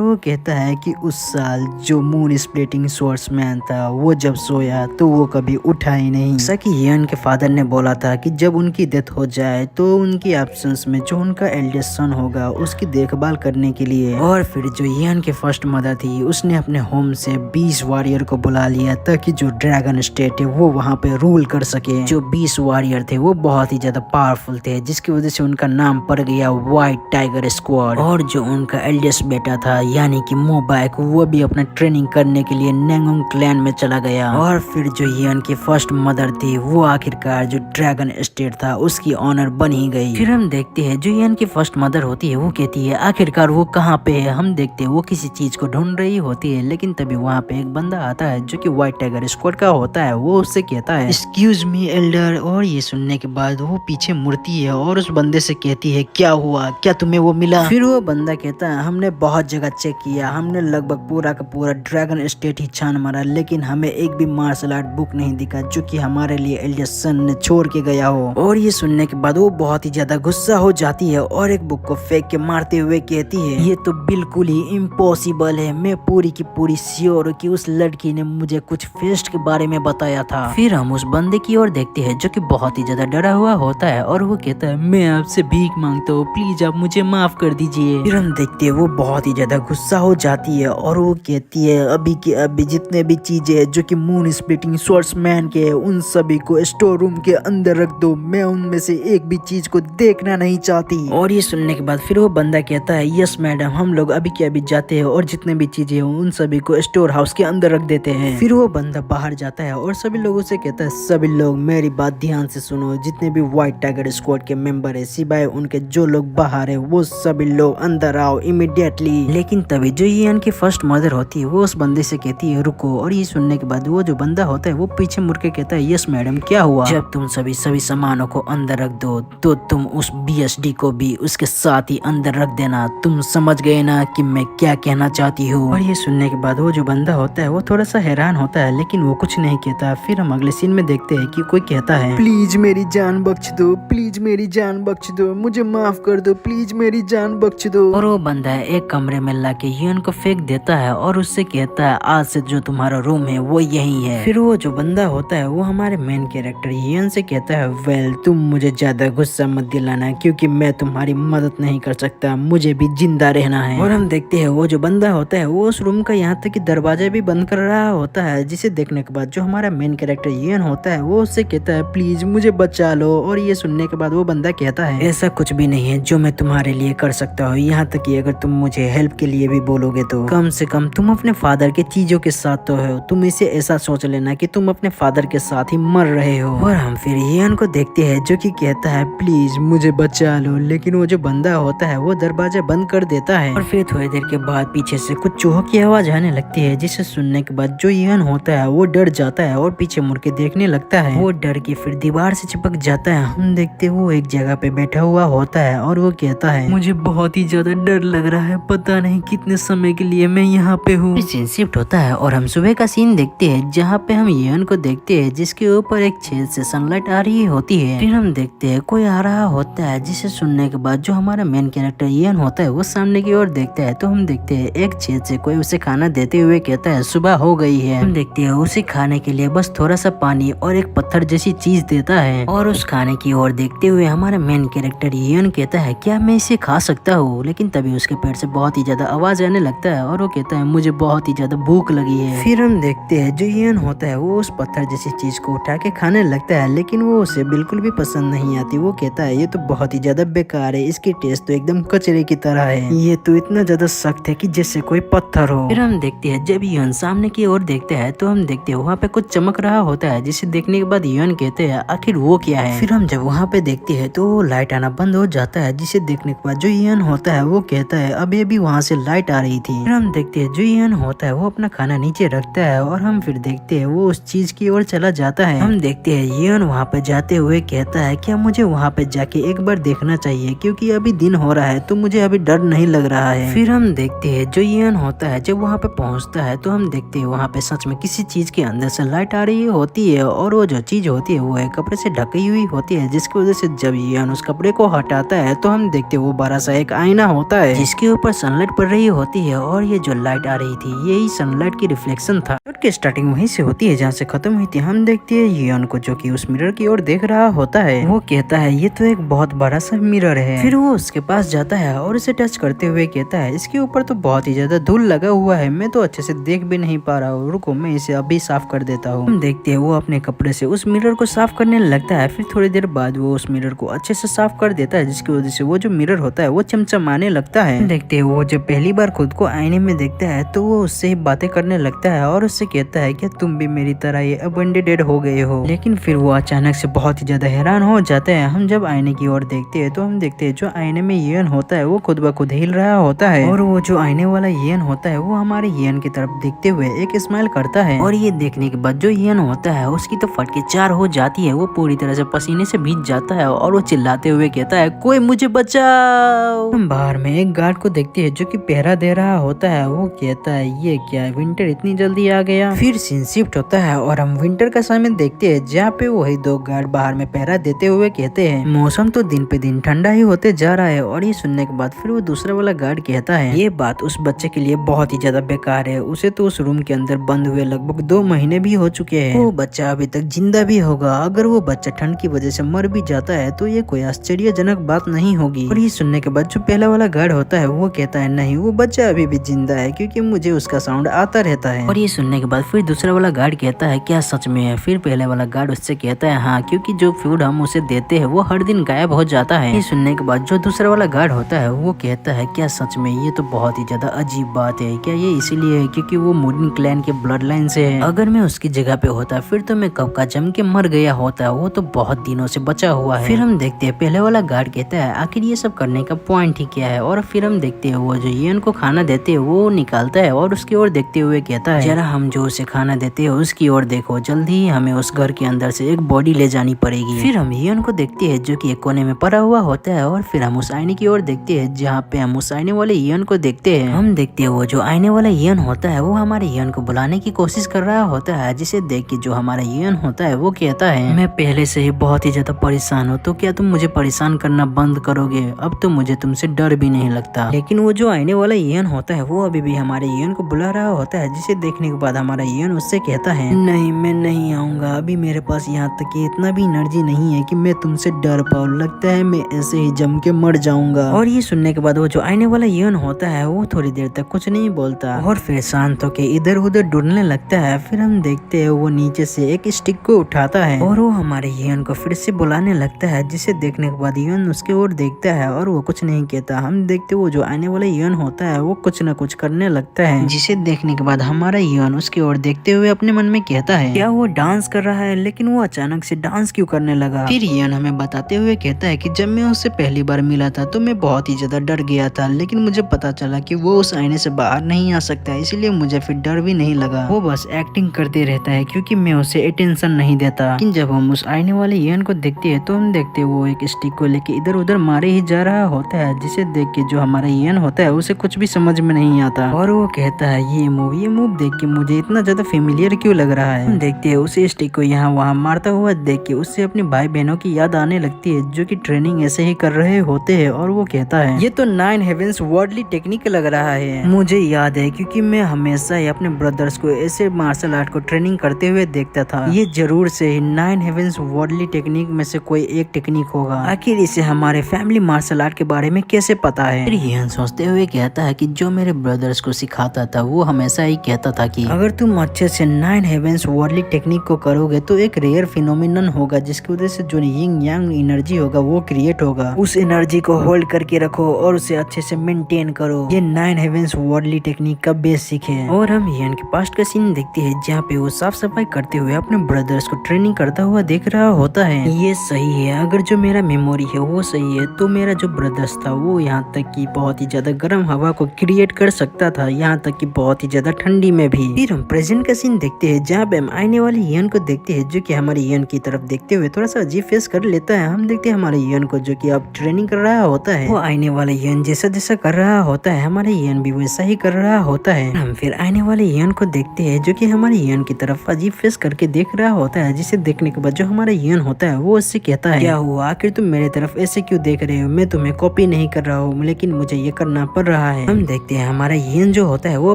वो कहता है कि उस साल जो मून स्प्लिटिंग स्वॉर्ड्समैन था वो जब सोया तो वो कभी उठा ही नहीं। जैसा कि ईयन के फादर ने बोला था कि जब उनकी डेथ हो जाए तो उनकी एब्सेंस में जो उनका एल्डेस्ट सन होगा उसकी देखभाल करने के लिए। और फिर जो ईयन की फर्स्ट मदर थी उसने अपने होम से 20 वॉरियर को बुला लिया ताकि जो ड्रैगन स्टेट है वो वहाँ पे रूल कर सके। जो 20 वॉरियर थे वो बहुत ही ज्यादा पावरफुल थे जिसकी वजह से उनका नाम पड़ गया व्हाइट टाइगर स्क्वाड। और जो उनका एल्डेस्ट बेटा था यानी कि मोबाइक वो भी अपना ट्रेनिंग करने के लिए नेंगोंग क्लैन में चला गया। और फिर जो ईयन की फर्स्ट मदर थी वो आखिरकार जो ड्रैगन स्टेट था उसकी ऑनर बन ही गई। फिर हम देखते हैं जो ईयन की फर्स्ट मदर होती है वो कहती है आखिरकार वो कहाँ पे है। हम देखते हैं वो किसी चीज को ढूंढ रही होती है लेकिन तभी वहाँ पे एक बंदा आता है जो कि व्हाइट टाइगर स्क्वाड का होता है। वो उससे कहता है, एक्सक्यूज मी एल्डर। और ये सुनने के बाद वो पीछे मुड़ती है और उस बंदे से कहती है, क्या हुआ, क्या तुम्हें वो मिला। फिर वो बंदा कहता है, हमने बहुत जगह चेक किया, हमने लगभग पूरा का पूरा ड्रैगन स्टेट ही छान मारा लेकिन हमें एक भी मार्शल आर्ट बुक नहीं दिखा जो कि हमारे लिए एल्डेस्ट सन ने छोड़ के गया हो। और ये सुनने के बाद वो बहुत ही ज्यादा गुस्सा हो जाती है और एक बुक को फेंक के मारते हुए कहती है, ये तो बिल्कुल ही इम्पॉसिबल है। मैं पूरी की पूरी श्योर हूँ कि उस लड़की ने मुझे कुछ फेस्ट के बारे में बताया था। फिर हम उस बंदे की ओर देखते हैं जो कि बहुत ही ज्यादा डरा हुआ होता है और वो कहता है, मैं आपसे भीख मांगता हूँ, प्लीज आप मुझे माफ कर दीजिए। फिर हम देखते हैं वो बहुत ही ज्यादा गुस्सा हो जाती है और वो कहती है, अभी के अभी जितने भी चीजें हैं जो कि मून स्प्लिटिंग स्वॉर्ड्समैन के हैं उन सभी को स्टोर रूम के अंदर रख दो, मैं उनमें से एक भी चीज को देखना नहीं चाहती। और ये सुनने के बाद फिर वो बंदा कहता है, यस मैडम, हम लोग अभी के अभी जाते हैं और जितने भी चीजें हैं उन सभी को स्टोर हाउस के अंदर रख देते हैं। फिर वो बंदा बाहर जाता है और सभी लोगों से कहता है, सभी लोग मेरी बात ध्यान से सुनो, जितने भी व्हाइट टाइगर स्क्वाड के मेंबर है सिवाय उनके जो लोग बाहर है वो सभी लोग अंदर आओ इमीडिएटली। लेकिन तभी जो ईयन की फर्स्ट मदर होती है वो उस बंदे से कहती है, रुको। और ये सुनने के बाद वो जो बंदा होता है वो पीछे मुड़ के कहता है, यस मैडम, क्या हुआ। जब तुम सभी सामानों को अंदर रख दो तो तुम उस BSD को भी उसके साथ ही अंदर रख देना। तुम समझ गए ना कि मैं क्या कहना चाहती हूँ। और ये सुनने के बाद वो जो बंदा होता है वो थोड़ा सा हैरान होता है लेकिन वो कुछ नहीं कहता। फिर हम अगले सीन में देखते हैं कि कोई कहता है, प्लीज मेरी जान बख्श दो, प्लीज मेरी जान बख्श दो, मुझे माफ कर दो, प्लीज मेरी जान बख्श दो। और वो बंदा एक कमरे में लाके ईयन को फेंक देता है और उससे कहता है, आज से जो तुम्हारा रूम है वो यही है। फिर वो जो बंदा होता है वो हमारे मेन कैरेक्टर ईयन से कहता है, वेल तुम मुझे ज्यादा गुस्सा मत दिलाना क्योंकि मैं तुम्हारी मदद नहीं कर सकता, मुझे भी जिंदा रहना है। और हम देखते हैं वो जो बंदा होता है वो उस रूम का यहाँ तक कि दरवाजा भी बंद कर रहा होता है, जिसे देखने के बाद जो हमारा मेन कैरेक्टर ईयन होता है वो उससे कहता है, प्लीज मुझे बचा लो। और ये सुनने के बाद वो बंदा कहता है, ऐसा कुछ भी नहीं है जो मैं तुम्हारे लिए कर सकता हूँ, यहाँ तक कि अगर तुम मुझे हेल्प के लिए भी बोलोगे तो कम से कम तुम अपने फादर के चीजों के साथ तो हो, तुम इसे ऐसा सोच लेना कि तुम अपने फादर के साथ ही मर रहे हो। और हम फिर ईयन को देखते हैं जो कि कहता है, प्लीज मुझे बचा लो। लेकिन वो जो बंदा होता है वो दरवाजा बंद कर देता है और फिर थोड़ी देर के बाद पीछे से कुछ चूहों की आवाज आने लगती है, जिसे सुनने के बाद जो ईयन होता है वो डर जाता है और पीछे मुड़ के देखने लगता है। वो डर के फिर दीवार से चिपक जाता है। हम देखते वो एक जगह पे बैठा हुआ होता है और वो कहता है, मुझे बहुत ही ज्यादा डर लग रहा है, पता नहीं कितने समय के लिए मैं यहाँ पे हूँ। सीन शिफ्ट होता है और हम सुबह का सीन देखते हैं जहाँ पे हम ईयन को देखते हैं जिसके ऊपर एक छेद से सनलाइट आ रही होती है। फिर हम देखते हैं कोई आ रहा होता है, जिसे सुनने के बाद जो हमारा मेन कैरेक्टर ईयन होता है वो सामने की ओर देखता है तो हम देखते हैं एक छेद से कोई उसे खाना देते हुए कहता है, सुबह हो गई है। हम देखते हैं उसे खाने के लिए बस थोड़ा सा पानी और एक पत्थर जैसी चीज देता है और उस खाने की ओर देखते हुए हमारा मेन कैरेक्टर ईयन कहता है, क्या मैं इसे खा सकता हूँ। लेकिन तभी उसके पेट से बहुत ही ज्यादा आवाज आने लगता है और वो कहता है, मुझे बहुत ही ज्यादा भूख लगी है। फिर हम देखते हैं जो ईयन होता है वो उस पत्थर जैसी चीज को उठा के खाने लगता है लेकिन वो उसे बिल्कुल भी पसंद नहीं आती। वो कहता है, ये तो बहुत ही ज्यादा बेकार है, इसकी टेस्ट तो एकदम कचरे की तरह है, ये तो इतना ज्यादा सख्त है कि जैसे कोई पत्थर हो। फिर हम देखते हैं जब ईयन सामने की ओर देखते हैं तो हम देखते हैं वहाँ पे कुछ चमक रहा होता है, जिसे देखने के बाद ईयन कहते हैं, आखिर वो क्या है। फिर हम जब वहाँ पे देखती है तो लाइट आना बंद हो जाता है, जिसे देखने के बाद जो ईयन होता है वो कहता है अभी अभी वहाँ से लाइट आ रही थी। फिर हम देखते हैं जो ईयन होता है वो अपना खाना नीचे रखता है और हम फिर देखते हैं वो उस चीज की ओर चला जाता है। हम देखते हैं ईयन वहाँ पे जाते हुए कहता है क्या मुझे वहाँ पे जाके एक बार देखना चाहिए, क्योंकि अभी दिन हो रहा है तो मुझे अभी डर नहीं लग रहा है। फिर हम देखते हैं जो ईयन होता है जब वहाँ पे पहुँचता है तो हम देखते हैं वहाँ पे सच में किसी चीज के अंदर से लाइट आ रही होती है और वो जो चीज होती है वो एक कपड़े से ढकी हुई होती है, जिसकी वजह से जब ईयन उस कपड़े को हटाता है तो हम देखते हैं वो बड़ा सा एक आईना होता है जिसके ऊपर सनलाइट पड़ रही होती है और ये जो लाइट आ रही थी यही सनलाइट की रिफ्लेक्शन था। की स्टार्टिंग वहीं से होती है जहाँ से खत्म हुई थी। हम देखते हैं ईयन को जो कि उस मिरर की ओर देख रहा होता है। वो कहता है ये तो एक बहुत बड़ा सा मिरर है। फिर वो उसके पास जाता है और उसे टच करते हुए कहता है इसके ऊपर तो बहुत ही ज्यादा धूल लगा हुआ है, मैं तो अच्छे से देख भी नहीं पा रहा हूँ, रुको मैं इसे अभी साफ कर देता हूँ। हम देखते हैं वो अपने कपड़े से उस मिरर को साफ करने लगता है। फिर थोड़ी देर बाद वो उस मिरर को अच्छे से साफ कर देता है, जिसकी वजह से वो जो मिरर होता है वो चमचमाने लगता है। देखते हैं वो जब पहली बार खुद को आईने में देखता है तो वो उससे ही बातें करने लगता है और उससे कहता है कि तुम भी मेरी तरह ये अबंडेड हो गए हो। लेकिन फिर वो अचानक से बहुत ही ज्यादा हैरान हो जाते हैं। हम जब आईने की ओर देखते हैं तो हम देखते हैं जो आईने में ईयन होता है वो खुद ब खुद हिल रहा होता है और वो जो आईने वाला ईयन होता है वो हमारे ईयन की तरफ देखते हुए एक स्माइल करता है। और ये देखने के बाद जो ईयन होता है उसकी तो फटके चार हो जाती है, वो पूरी तरह से पसीने से भीग जाता है और वो चिल्लाते हुए कहता है कोई मुझे बचाओ। हम बाहर में एक गार्ड को देखते हैं जो कि पहरा दे रहा होता है। वो कहता है ये क्या विंटर इतनी जल्दी आ गया। फिर सीन शिफ्ट होता है और हम विंटर का समय देखते हैं जहाँ पे वही दो गार्ड बाहर में पहरा देते हुए कहते हैं मौसम तो दिन पे दिन ठंडा ही होते जा रहा है। और ये सुनने के बाद फिर वो दूसरा वाला गार्ड कहता है ये बात उस बच्चे के लिए बहुत ही ज्यादा बेकार है, उसे तो उस रूम के अंदर बंद हुए लगभग 2 महीने भी हो चुके हैं, वो बच्चा अभी तक जिंदा भी होगा। अगर वो बच्चा ठंड की वजह से मर भी जाता है तो ये कोई आश्चर्यजनक बात नहीं होगी। और ये सुनने के बाद जो पहला वाला गार्ड होता है वो कहता है नहीं वो बच्चा अभी भी जिंदा है क्योंकि मुझे उसका साउंड आता रहता है। और ये सुनने के बाद फिर दूसरा वाला गार्ड कहता है क्या सच में है। फिर पहले वाला गार्ड उससे कहता है हाँ, क्योंकि जो फूड हम उसे देते हैं वो हर दिन गायब हो जाता है। ये सुनने के बाद जो दूसरा वाला गार्ड होता है वो कहता है क्या सच में, ये तो बहुत ही ज्यादा अजीब बात है, क्या ये इसीलिए है क्योंकि वो मूरिन क्लैन के ब्लड लाइन से है, अगर मैं उसकी जगह पे होता फिर तो मैं कब का जम के मर गया होता, वो तो बहुत दिनों से बचा हुआ है। फिर हम देखते हैं पहले वाला गार्ड कहता है आखिर ये सब करने का पॉइंट ही क्या है। और फिर हम देखते हैं वो जो ईयन को खाना देते है वो निकालता है और उसकी ओर देखते हुए कहता है जरा हम जो उसे खाना देते हैं उसकी ओर देखो, जल्दी ही हमें उस घर के अंदर से एक बॉडी ले जानी पड़ेगी। फिर हम ईयन को देखते हैं जो कि एक कोने में पड़ा हुआ होता है और फिर हम उस आईने की ओर देखते हैं जहाँ पे हम उस आईने वाले ईयन को देखते हैं। हम देखते हैं वो जो आईने वाला ईयन होता है वो हमारे ईयन को बुलाने की कोशिश कर रहा होता है, जिसे देख के जो हमारा ईयन होता है वो कहता है मैं पहले से ही बहुत ही ज्यादा परेशान हूँ, तो क्या तुम मुझे परेशान करना बंद करोगे, अब तो मुझे तुमसे डर भी नहीं लगता। लेकिन वो जो आईने वाला ईयन होता है वो अभी भी हमारे ईयन को बुला रहा होता है, जिसे देखने के बाद हमारा ईयन उससे कहता है नहीं मैं नहीं आऊंगा, अभी मेरे पास यहाँ तक कि इतना भी एनर्जी नहीं है कि मैं तुमसे डर पाऊँ, लगता है मैं ऐसे ही जम के मर जाऊंगा। और ये सुनने के बाद वो जो आईने वाला ईयन होता है वो थोड़ी देर तक कुछ नहीं बोलता और फिर शांत होके इधर उधर ढूंढने लगता है। फिर हम देखते हैं वो नीचे से एक स्टिक को उठाता है और वो हमारे ईयन को फिर से बुलाने लगता है, जिसे देखने के बाद ईयन उसके ओर देखता है और वो कुछ नहीं कहता। हम देखते वो जो आने वाला ईयन होता है वो कुछ न कुछ करने लगता है, जिसे देखने के बाद हमारा ईयन उसकी ओर देखते हुए अपने मन में कहता है क्या वो डांस कर रहा है, लेकिन वो अचानक से डांस क्यों करने लगा। फिर ईयन हमें बताते हुए कहता है कि जब मैं उससे पहली बार मिला था तो मैं बहुत ही ज्यादा डर गया था, लेकिन मुझे पता चला कि वो उस आईने से बाहर नहीं आ सकता, इसलिए मुझे फिर डर भी नहीं लगा। वो बस एक्टिंग करते रहता है क्योंकि मैं उसे अटेंशन नहीं देता। लेकिन जब हम उस आईने वाले ईयन को देखते हैं तो हम देखते हैं वो एक स्टिक को लेके इधर उधर मारे ही जा रहा होता है, जिसे देख के जो हमारा ईयन होता है उसे कुछ भी समझ में नहीं आता और वो कहता है ये मूव देख के मुझे इतना ज्यादा फेमिलियर क्यों लग रहा है। हम देखते हैं उस स्टिक को यहाँ वहाँ मारता हुआ देख के उससे अपने भाई बहनों की याद आने लगती है जो कि ट्रेनिंग ऐसे ही कर रहे होते हैं और वो कहता है ये तो 9 हेवेंस वर्ल्डली टेक्निक लग रहा है, मुझे याद है क्योंकि मैं हमेशा ही अपने ब्रदर्स को ऐसे मार्शल आर्ट को ट्रेनिंग करते हुए देखता था, ये जरूर से ही 9 हेवेंस वर्ल्डली टेक्निक में से कोई एक टेक्निक होगा, आखिर इसे हमारे फैमिली मार्शल आर्ट के बारे में कैसे पता है। फिर ईयन सोचते हुए कहता है कि जो मेरे ब्रदर्स को सिखाता था वो हमेशा ही कहता था कि अगर तुम अच्छे से 9 हेवेंस वर्ल्डली टेक्निक को करोगे तो एक रेयर फिनोमिनन होगा, जिसकी वजह से जो यिंग यांग एनर्जी होगा वो क्रिएट होगा, उस एनर्जी को होल्ड करके रखो और उसे अच्छे से मेंटेन करो, ये 9 हेवेंस वर्ल्डली टेक्निक का बेसिक है। और हम ईयन के पास्ट का सीन देखते हैं जहाँ पे वो साफ सफाई करते हुए अपने ब्रदर्स को ट्रेनिंग करता हुआ देख रहा होता है। ये सही है, अगर जो मेरा मेमोरी है वो सही है तो मेरा जो ब्रदर्स था वो यहाँ तक कि बहुत ही ज्यादा गर्म हवा को क्रिएट कर सकता था, यहाँ तक कि बहुत ही ज्यादा ठंडी में भी। फिर हम प्रेजेंट का सीन देखते हैं जहाँ पे हम आने वाले इयन को देखते हैं जो कि हमारे इयन की तरफ देखते हुए थोड़ा सा अजीब फेस कर लेता है। हम देखते हैं हमारे इयन को जो कि अब ट्रेनिंग कर रहा होता है, वो आने वाले इयन जैसा जैसा कर रहा होता है हमारे इयन भी वैसा ही कर रहा होता है। हम फिर आने वाले इयन को देखते हैं जो कि हमारे इयन की तरफ अजीब फेस करके देख रहा होता है, जिसे देखने के बाद जो हमारा इयन होता है वो उससे कहता है, क्या हुआ, आखिर तुम मेरे तरफ ऐसे क्यों देख रहे हो? मैं तुम्हें कॉपी नहीं कर रहा हूँ, लेकिन मुझे ये करना पड़ रहा है। हम देखते हैं हमारा इयन जो होता है वो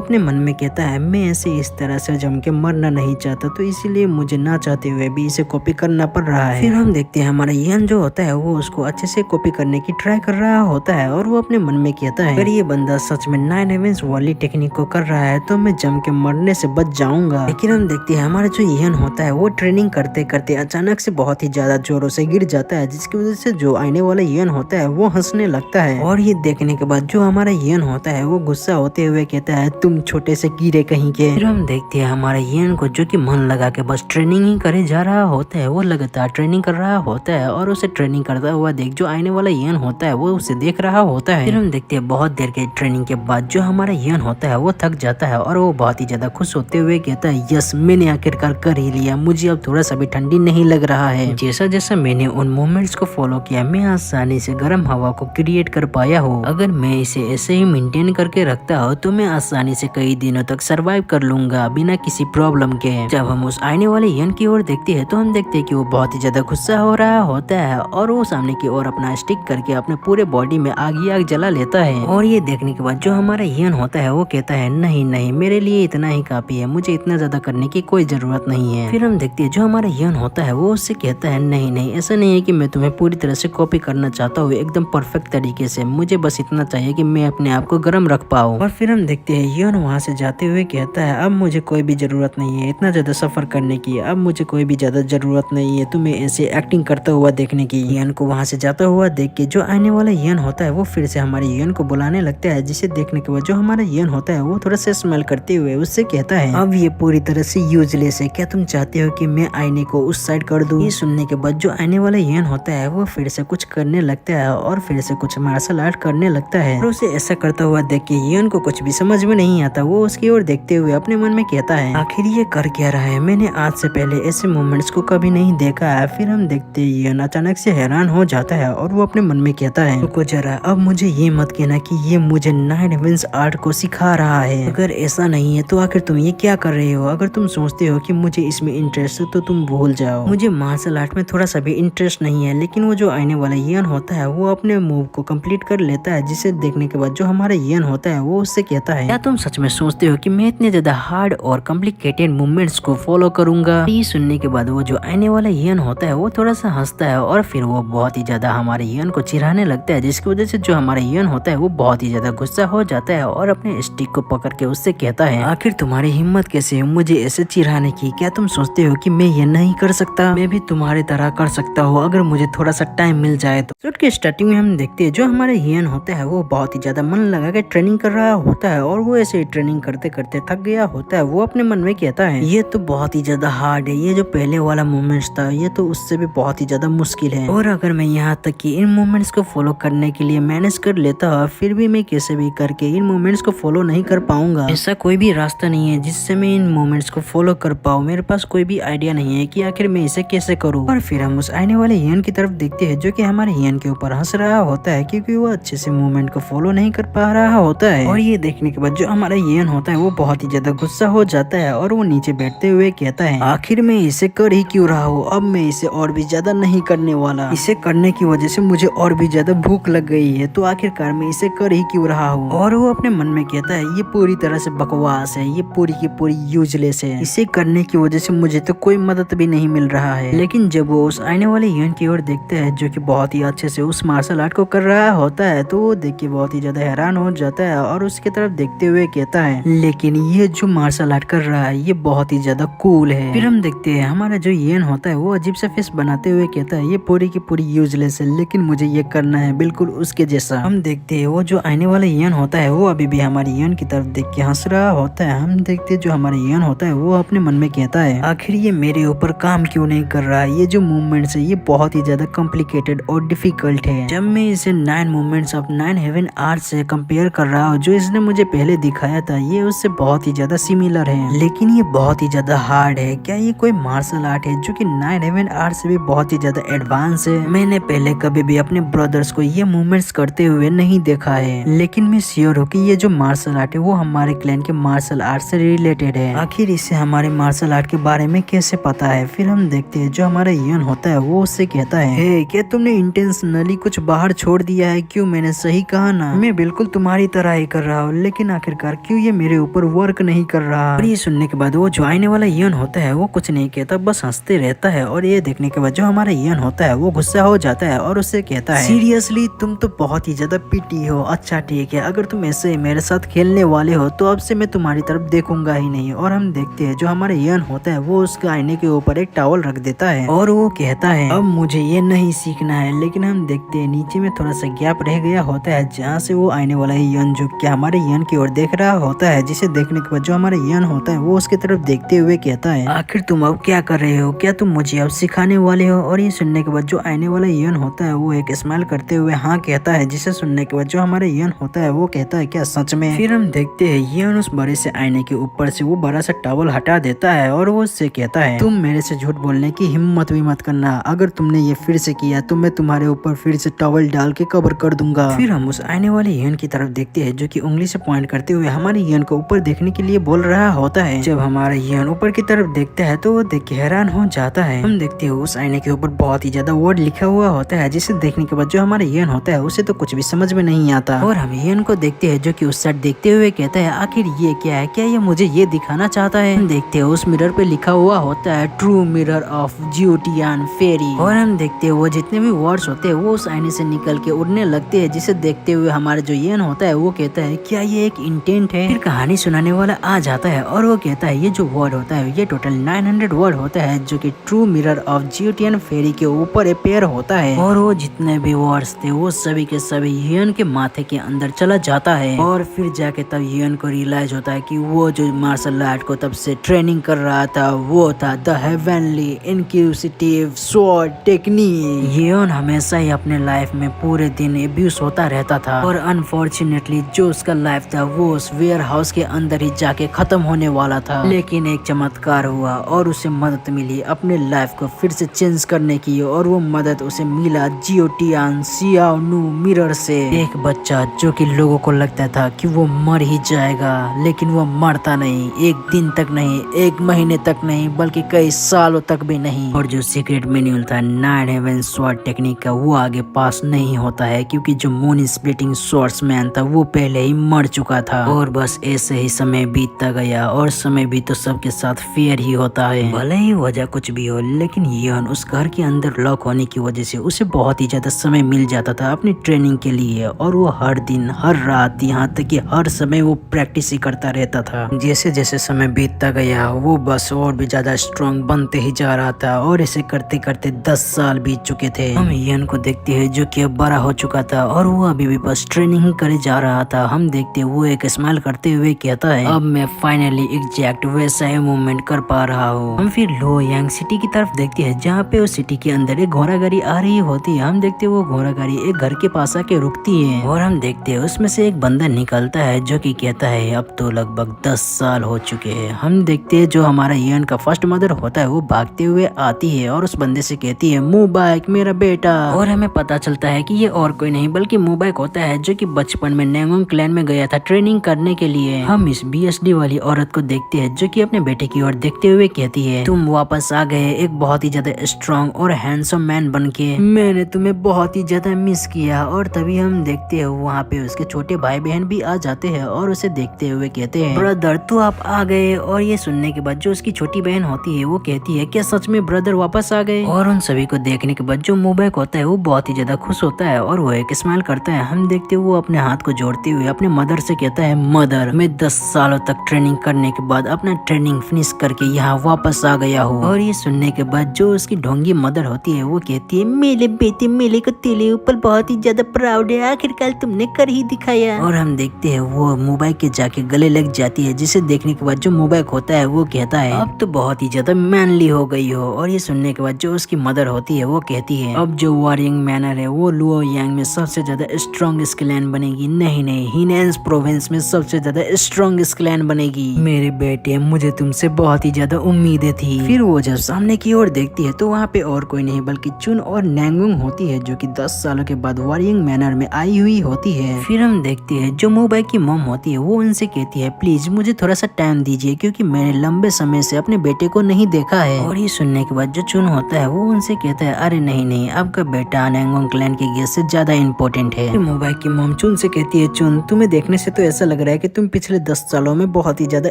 अपने मन में कहता है, मैं ऐसे इस तरह से जम के मरना नहीं चाहता, तो इसीलिए मुझे ना चाहते हुए भी इसे कॉपी करना पड़ रहा है। फिर हम देखते हैं हमारा इयन जो होता है वो उसको अच्छे से कॉपी करने की ट्राई कर रहा होता है और वो अपने मन में कहता है, अगर ये बंदा सच में 9 हेवेंस वाली टेक्निक को कर रहा है तो मैं जम के मरने से बच जाऊंगा। लेकिन हम देखते हैं हमारा जो इयन होता है वो ट्रेनिंग करते करते अचानक से बहुत ही ज्यादा जोरों से गिर जाता है, जिसकी वजह से जो आने वाला इयन होता है वो हंसने लगता है। और ये देखने के बाद जो हमारा इयन होता है वो गुस्सा होते हुए कहता है, तुम छोटे से कीड़े कहीं के। फिर हम देखते हैं हमारे इयन को जो कि मन लगा के बस ट्रेनिंग ही करे जा रहा होता है, वो लगातार ट्रेनिंग कर रहा होता है और उसे ट्रेनिंग करता हुआ देख जो आने वाला इयन होता है वो उसे देख रहा होता है। फिर हम देखते हैं बहुत देर के ट्रेनिंग के बाद जो हमारा इयन होता है वो थक जाता है और वो बहुत ही ज्यादा खुश होते हुए कहता है, यस मैंने आखिरकार कर ही लिया, मुझे अब थोड़ा सा भी ठंडी नहीं लग रहा है। जैसा जैसा मैंने उन मूवमेंट्स को फॉलो किया मैं आसानी से गर्म हवा को क्रिएट कर पाया हूँ। अगर मैं इसे ऐसे ही मेंटेन करके रखता हूँ तो मैं आसानी से कई दिनों तक सरवाइव कर लूंगा बिना किसी प्रॉब्लम के। जब हम उस आने वाले इयन की ओर देखते हैं तो हम देखते हैं कि वो बहुत ही ज्यादा गुस्सा हो रहा होता है और वो सामने की ओर अपना स्टिक करके अपने पूरे बॉडी में आग ही आग जला लेता है। और ये देखने के बाद जो हमारा इयन होता है वो कहता है, नहीं नहीं मेरे लिए इतना ही काफी है, मुझे इतना ज्यादा करने की कोई जरूरत नहीं है। फिर हम देखते हैं जो हमारा इयन होता है वो उससे कहता है, नहीं नहीं ऐसा नहीं है कि मैं तुम्हें पूरी तरह से कॉपी करना चाहता हूँ एकदम परफेक्ट तरीके से, मुझे बस इतना चाहिए कि मैं अपने आप को गर्म रख पाऊँ। और फिर हम देखते हैं इयन वहाँ से जाते हुए कहता है, अब मुझे कोई भी जरूरत नहीं है इतना ज्यादा सफर करने की, अब मुझे कोई भी ज्यादा जरूरत नहीं है तुम्हें ऐसे एक्टिंग करता हुआ देखने की। इयन को वहाँ से जाता हुआ देख के जो आने वाला इयन होता है वो फिर से हमारे इयन को बुलाने लगता है, जिसे देखने के बाद जो हमारा इयन होता है वो थोड़ा सा स्मेल करते हुए उससे कहता है, अब ये पूरी तरह से यूजलेस है, क्या तुम चाहते हो कि मैं आईने को उस साइड कर दूं? ये सुनने के बाद जो आने वाला इयन होता है वो फिर से कुछ करने लगता है और फिर से कुछ मार्शल आर्ट करने लगता है। और उसे ऐसा करता हुआ देख के इयन को कुछ भी समझ में नहीं आता, वो उसकी ओर देखते हुए अपने मन में कहता है, आखिर ये कर क्या रहा है, मैंने आज से पहले ऐसे मूवमेंट्स को कभी नहीं देखा है। फिर हम देखते हैं इयन अचानक से हैरान हो जाता है और वो अपने मन में कहता है, रुको जरा, अब मुझे ये मत कहना कि ये मुझे 9 हेवेंस आर्ट को सिखा रहा है, अगर ऐसा नहीं है तो आखिर तुम ये क्या कर रहे हो? अगर तुम सोचते हो कि मुझे इसमें इंटरेस्ट है तो तुम भूल जाओ, मुझे मार्शल आर्ट में थोड़ा सा भी इंटरेस्ट नहीं है। लेकिन वो जो आने वाला इयन होता है वो अपने मूव को कंप्लीट कर लेता है, जिसे देखने के बाद जो हमारा इयन होता है वो उससे कहता है, क्या तुम सच में सोचते हो कि मैं इतने ज्यादा हार्ड और कॉम्प्लिकेटेड मूवमेंट्स को फॉलो करूंगा? ये सुनने के बाद वो जो आने वाला इयन होता है वो थोड़ा सा हंसता है और फिर वो बहुत ही ज्यादा हमारे इयन को चिढ़ाने लगता है, जिसकी वजह से जो हमारा इयन होता है वो बहुत ही ज्यादा गुस्सा हो जाता है और अपने स्टिक को पकड़ के उससे कहता है, आखिर तुम्हारी हिम्मत कैसे है मुझे ऐसे चिढ़ाने की? क्या तुम सोचते हो कि मैं ये नहीं कर सकता? मैं भी तुम्हारी तरह कर सकता हूँ अगर मुझे थोड़ा सा टाइम मिल जाए तो। शूट की स्टार्टिंग में हम देखते हैं जो हमारा इयन होता है वो बहुत ही ज्यादा मन लगा के ट्रेनिंग कर रहा होता है और वो ऐसे ट्रेनिंग करते करते थक गया होता है। वो अपने मन में कहता है, ये तो बहुत ही ज्यादा हार्ड है, ये जो पहले वाला मूवमेंट्स था ये तो उससे भी बहुत ही ज्यादा मुश्किल है, और अगर मैं यहाँ तक कि इन मूवमेंट्स को फॉलो करने के लिए मैनेज कर लेता फिर भी मैं कैसे भी करके इन मूवमेंट्स को फॉलो नहीं कर पाऊंगा। ऐसा कोई भी रास्ता नहीं है जिससे मैं इन मूवमेंट्स को फॉलो कर पाऊँ, मेरे पास कोई भी आइडिया नहीं है कि आखिर मैं इसे कैसे करूँ। और फिर हम उस आने वाले इयन की तरफ देखते हैं जो कि हमारे इयन के ऊपर हंस रहा होता है क्योंकि वो अच्छे से मूवमेंट को फॉलो नहीं कर पा रहा होता है। और ये देखने के बाद जो हमारा इयन होता है वो बहुत ही ज्यादा गुस्सा हो जाता है और वो नीचे बैठते हुए कहता है, आखिर मैं इसे कर ही क्यों रहा हूँ, अब मैं इसे और भी ज्यादा नहीं करने वाला, इसे करने की वजह से मुझे और भी ज्यादा भूख लग गई है, तो आखिरकार मैं इसे कर ही क्यों रहा हूँ। और वो अपने मन में कहता है, ये पूरी तरह से बकवास है, ये पूरी की पूरी यूजलेस है, इसे करने की वजह से मुझे तो कोई मदद भी नहीं मिल रहा है। लेकिन जब वो उस आने वाले इयन की ओर देखता है जो कि बहुत ही अच्छे से उस मार्शल आर्ट को कर रहा होता है, तो वो देख के बहुत ही ज्यादा हैरान हो जाता है और उसकी तरफ देखते हुए कहता है, लेकिन ये जो मार्शल आर्ट कर रहा है ये बहुत ही ज्यादा कूल है। फिर हम देखते हैं हमारा जो इयन होता है वो अजीब सा फेस बनाते हुए कहता है, ये पूरी की पूरी यूजलेस है लेकिन मुझे ये करना है बिल्कुल उसके जैसा। हम देखते हैं वो जो आने वाला इयन होता है वो अभी भी हमारे इयन की तरफ देख के हंस रहा होता है। हम देखते हैं जो हमारा इयन होता है वो अपने मन में कहता है, आखिर ये मेरे ऊपर काम क्यों नहीं कर रहा है, ये जो मूवमेंट मूवमेंट्स है ये बहुत ही ज्यादा कॉम्प्लिकेटेड और डिफिकल्ट है। जब मैं इसे 9 मूवमेंट्स ऑफ 9 हेवन आर्ट से कंपेयर कर रहा हूँ जो इसने मुझे पहले दिखाया था, ये उससे बहुत ही ज्यादा सिमिलर है, लेकिन ये बहुत ही ज्यादा हार्ड है। क्या ये कोई मार्शल आर्ट है जो कि 9 हेवन आर्ट से भी बहुत ही ज्यादा एडवांस है? मैंने पहले कभी भी अपने ब्रदर्स को ये मूवमेंट्स करते हुए नहीं देखा है, लेकिन मैं श्योर हूँ कि ये जो मार्शल आर्ट है वो हमारे क्लैन के मार्शल आर्ट से रिलेटेड है। आखिर इसे हमारे मार्शल आर्ट के बारे में कैसे पता है? फिर हम देखते हैं जो हमारा यन होता है वो उससे कहता है, हे क्या तुमने इंटेंशनली कुछ बाहर छोड़ दिया है? क्यों, मैंने सही कहा ना? मैं बिल्कुल तुम्हारी तरह ही कर रहा हूँ, लेकिन आखिरकार क्यों ये मेरे ऊपर वर्क नहीं कर रहा? और ये सुनने के बाद वो जो आने वाला यन होता है वो कुछ नहीं कहता, बस हंसते रहता है। और ये देखने के बाद जो हमारा यन होता है वो गुस्सा हो जाता है और उससे कहता है, सीरियसली तुम तो बहुत ही ज्यादा पिटी हो। अच्छा ठीक है, अगर तुम ऐसे मेरे साथ खेलने वाले हो तो अब से मैं तुम्हारी तरफ देखूंगा ही नहीं। और हम देखते हैं जो हमारा यन होता है वो उसके आईने के ऊपर एक टॉवल रख देता है और वो कहता है, अब मुझे ये नहीं सीखना है। लेकिन हम देखते हैं नीचे में थोड़ा सा गैप रह गया होता है जहाँ से वो आने वाला यन जो क्या हमारे यन की ओर देख रहा होता है, जिसे देखने के बाद जो हमारा यन होता है वो उसकी तरफ देखते हुए कहता है, आखिर तुम अब क्या कर रहे हो? क्या तुम मुझे अब सिखाने वाले हो? और ये सुनने के बाद जो आने वाला यन होता है वो एक स्माइल करते हुए हाँ कहता है, जिसे सुनने के बाद जो हमारा यन होता है वो कहता है, क्या सच में? फिर हम देखते हैं यन उस बड़े से आईने के ऊपर से वो बड़ा सा टॉवल हटा देता है और वो उससे कहता है, तुम मेरे से झूठ बोलने की हिम्मत भी मत करना। अगर तुमने ये फिर से किया तो मैं तुम्हारे ऊपर फिर से टॉवल डाल के कवर कर दूंगा। फिर हम उस आने वाले यन की तरफ देखते हैं जो कि उंगली से पॉइंट करते हुए हमारे यन को ऊपर देखने के लिए बोल रहा होता है। जब हमारा यन ऊपर की तरफ देखता है तो वो देख के हैरान हो जाता है। हम देखते हैं उस आईने के ऊपर बहुत ही ज्यादा वर्ड लिखा हुआ होता है, जिसे देखने के बाद जो हमारा यन होता है उसे तो कुछ भी समझ में नहीं आता। और हम यन को देखते हैं जो कि उस साइड देखते हुए कहता है, आखिर ये क्या है? क्या ये मुझे ये दिखाना चाहता है? हम देखते हैं उस मिरर पे लिखा हुआ होता है ट्रू मिरर ऑफ जियोटियन फेरी। और हम देखते हैं वो जितने भी वर्ड्स होते हैं वो उस आईने से निकल के उड़ने लगते हैं, जिसे देखते हुए हमारा जो यन होता है वो कहता है, क्या ये एक इंटेंट है? फिर कहानी सुनाने वाला आ जाता है और वो कहता है, ये जो वर्ड होता है ये टोटल 900 वर्ड होता है जो कि ट्रू मिरर ऑफ जियोटियन फेरी के ऊपर अपेयर होता है। और वो जितने भी वर्ड्स थे वो सभी के सभी यन के माथे के अंदर चला जाता है। और फिर जाके तब यन को रियलाइज होता है कि वो जो मार्शल आर्ट को तब से ट्रेनिंग कर रहा था वो था the heavenly inquisitive sword technique. यन हमेशा ही अपने लाइफ में पूरे दिन एब्यूज होता रहता था और अनफॉर्चुनेटली जो उसका लाइफ था वो उस वेयर हाउस के अंदर ही जाके खत्म होने वाला था। लेकिन एक चमत्कार हुआ और उसे मदद मिली अपने लाइफ को फिर से चेंज करने की, और वो मदद उसे मिला जियोटियन सियाओनू मिरर से। एक बच्चा जो कि लोगों को लगता था कि वो मर ही जाएगा, लेकिन वो मरता नहीं, एक दिन तक नहीं, एक महीने तक नहीं, बल्कि कई सालों तक भी नहीं। और जो सीक्रेट मैनुअल था 9 हेवन स्वॉर्ड टेक्निक का वो आगे पास नहीं होता है, क्योंकि जो मून स्प्लिटिंग स्वॉर्ड्समैन था वो पहले ही मर चुका था। और बस ऐसे ही समय बीतता गया, और समय भी तो सबके साथ फेयर ही होता है, भले ही वजह कुछ भी हो। लेकिन यन उस घर के अंदर लॉक होने की वजह से उसे बहुत ही ज्यादा समय मिल जाता था अपनी ट्रेनिंग के लिए, और वो हर दिन हर रात यहाँ तक कि हर समय वो प्रैक्टिस ही करता रहता था। जैसे जैसे समय बीतता गया वो बस और भी ज्यादा स्ट्रॉन्ग बनते ही जा रहा था, और इसे करते करते 10 साल बीत चुके थे। हम यन को देखते हैं जो कि अब बड़ा हो चुका था और वो अभी भी बस ट्रेनिंग ही करे जा रहा था। हम देखते वो एक स्माइल करते हुए कहता है, अब मैं फाइनली एग्जैक्ट वैसा ही मूवमेंट कर पा रहा हूँ। हम फिर लो यांग सिटी की तरफ देखते हैं जहाँ पे उस सिटी के अंदर एक घोड़ा गाड़ी आ रही होती है। हम देखते वो घोड़ा गाड़ी एक घर के पास आके रुकती है, और हम देखते हैं उसमें से एक बंदा निकलता है जो कि कहता है अब तो लगभग 10 साल हो चुके हैं। हम देखते हैं जो हमारा यन का फर्स्ट मदर होता है वो भागते हुए आती है और उस बंदे से कहती है, मुबाइक मेरा बेटा। और हमें पता चलता है कि ये और कोई नहीं बल्कि मुबाइक होता है जो कि बचपन में नेंगोंग क्लैन में गया था ट्रेनिंग करने के लिए। हम इस BSD वाली औरत को देखते हैं जो कि अपने बेटे की ओर देखते हुए कहती है, तुम वापस आ गए एक बहुत ही ज्यादा स्ट्रॉन्ग और हैंडसम मैन बन के, मैंने तुम्हें बहुत ही ज्यादा मिस किया। और तभी हम देखते हैं वहाँ पे उसके छोटे भाई बहन भी आ जाते हैं और उसे देखते हुए कहते हैं, ब्रदर तो आप आ गए। और ये सुनने के बाद जो उसकी छोटी बहन होती है वो कहती है, क्या सच में ब्रदर वापस आ गए? और उन सभी को देखने के बाद जो मुबाइक होता है वो बहुत ही ज्यादा खुश होता है और वो एक स्माइल करता है। हम देखते हैं वो अपने हाथ को जोड़ते हुए अपने मदर से कहता है, मदर मैं 10 सालों तक ट्रेनिंग करने के बाद अपना ट्रेनिंग फिनिश करके यहाँ वापस आ गया हूँ। और ये सुनने के बाद जो उसकी ढोंगी मदर होती है वो कहती है, मेरे बेटे मेरे को तेरे ऊपर बहुत ही ज्यादा प्राउड है, आखिरकार तुमने कर ही दिखाया। और हम देखते हैं वो मुबाइक के जाके गले लग जाती है, जिसे देखने के बाद जो मुबाइक होता है वो कहता है, अब तो बहुत ही ज्यादा मैनली हो गई हो। और ये सुनने के बाद जो उसकी मदर होती है वो कहती है अब जो वारिंग मैनर है वो लुओ यांग में सबसे ज्यादा स्ट्रॉन्गेस्ट क्लैन बनेगी। नहीं नहीं, हीनेंस प्रोविंस में सबसे ज्यादा स्ट्रॉन्गेस्ट क्लैन बनेगी। मेरे बेटे, मुझे तुमसे बहुत ही ज्यादा उम्मीदें थी। फिर वो जब सामने की ओर देखती है तो वहाँ पे और कोई नहीं बल्कि चुन और नैंगुंग होती है, जो कि 10 सालों के बाद वारिंग मैनर में आई हुई होती है। फिर हम देखते हैं जो मोबाइल की मॉम होती है वो उनसे कहती है प्लीज मुझे थोड़ा सा टाइम दीजिए, क्योंकि मैंने लंबे समय से अपने बेटे को नहीं देखा है। और ये सुनने के बाद जो चुन होता है वो उनसे कहता है अरे नहीं नहीं, आपका बेटा नैंगोंग क्लैन की गेस्ट से ज्यादा इम्पोर्टेंट है। मोबाइल की मॉम चुन से कहती है चुन, तुम्हें देखने से तो ऐसा लग रहा है कि तुम पिछले 10 सालों में बहुत ही ज्यादा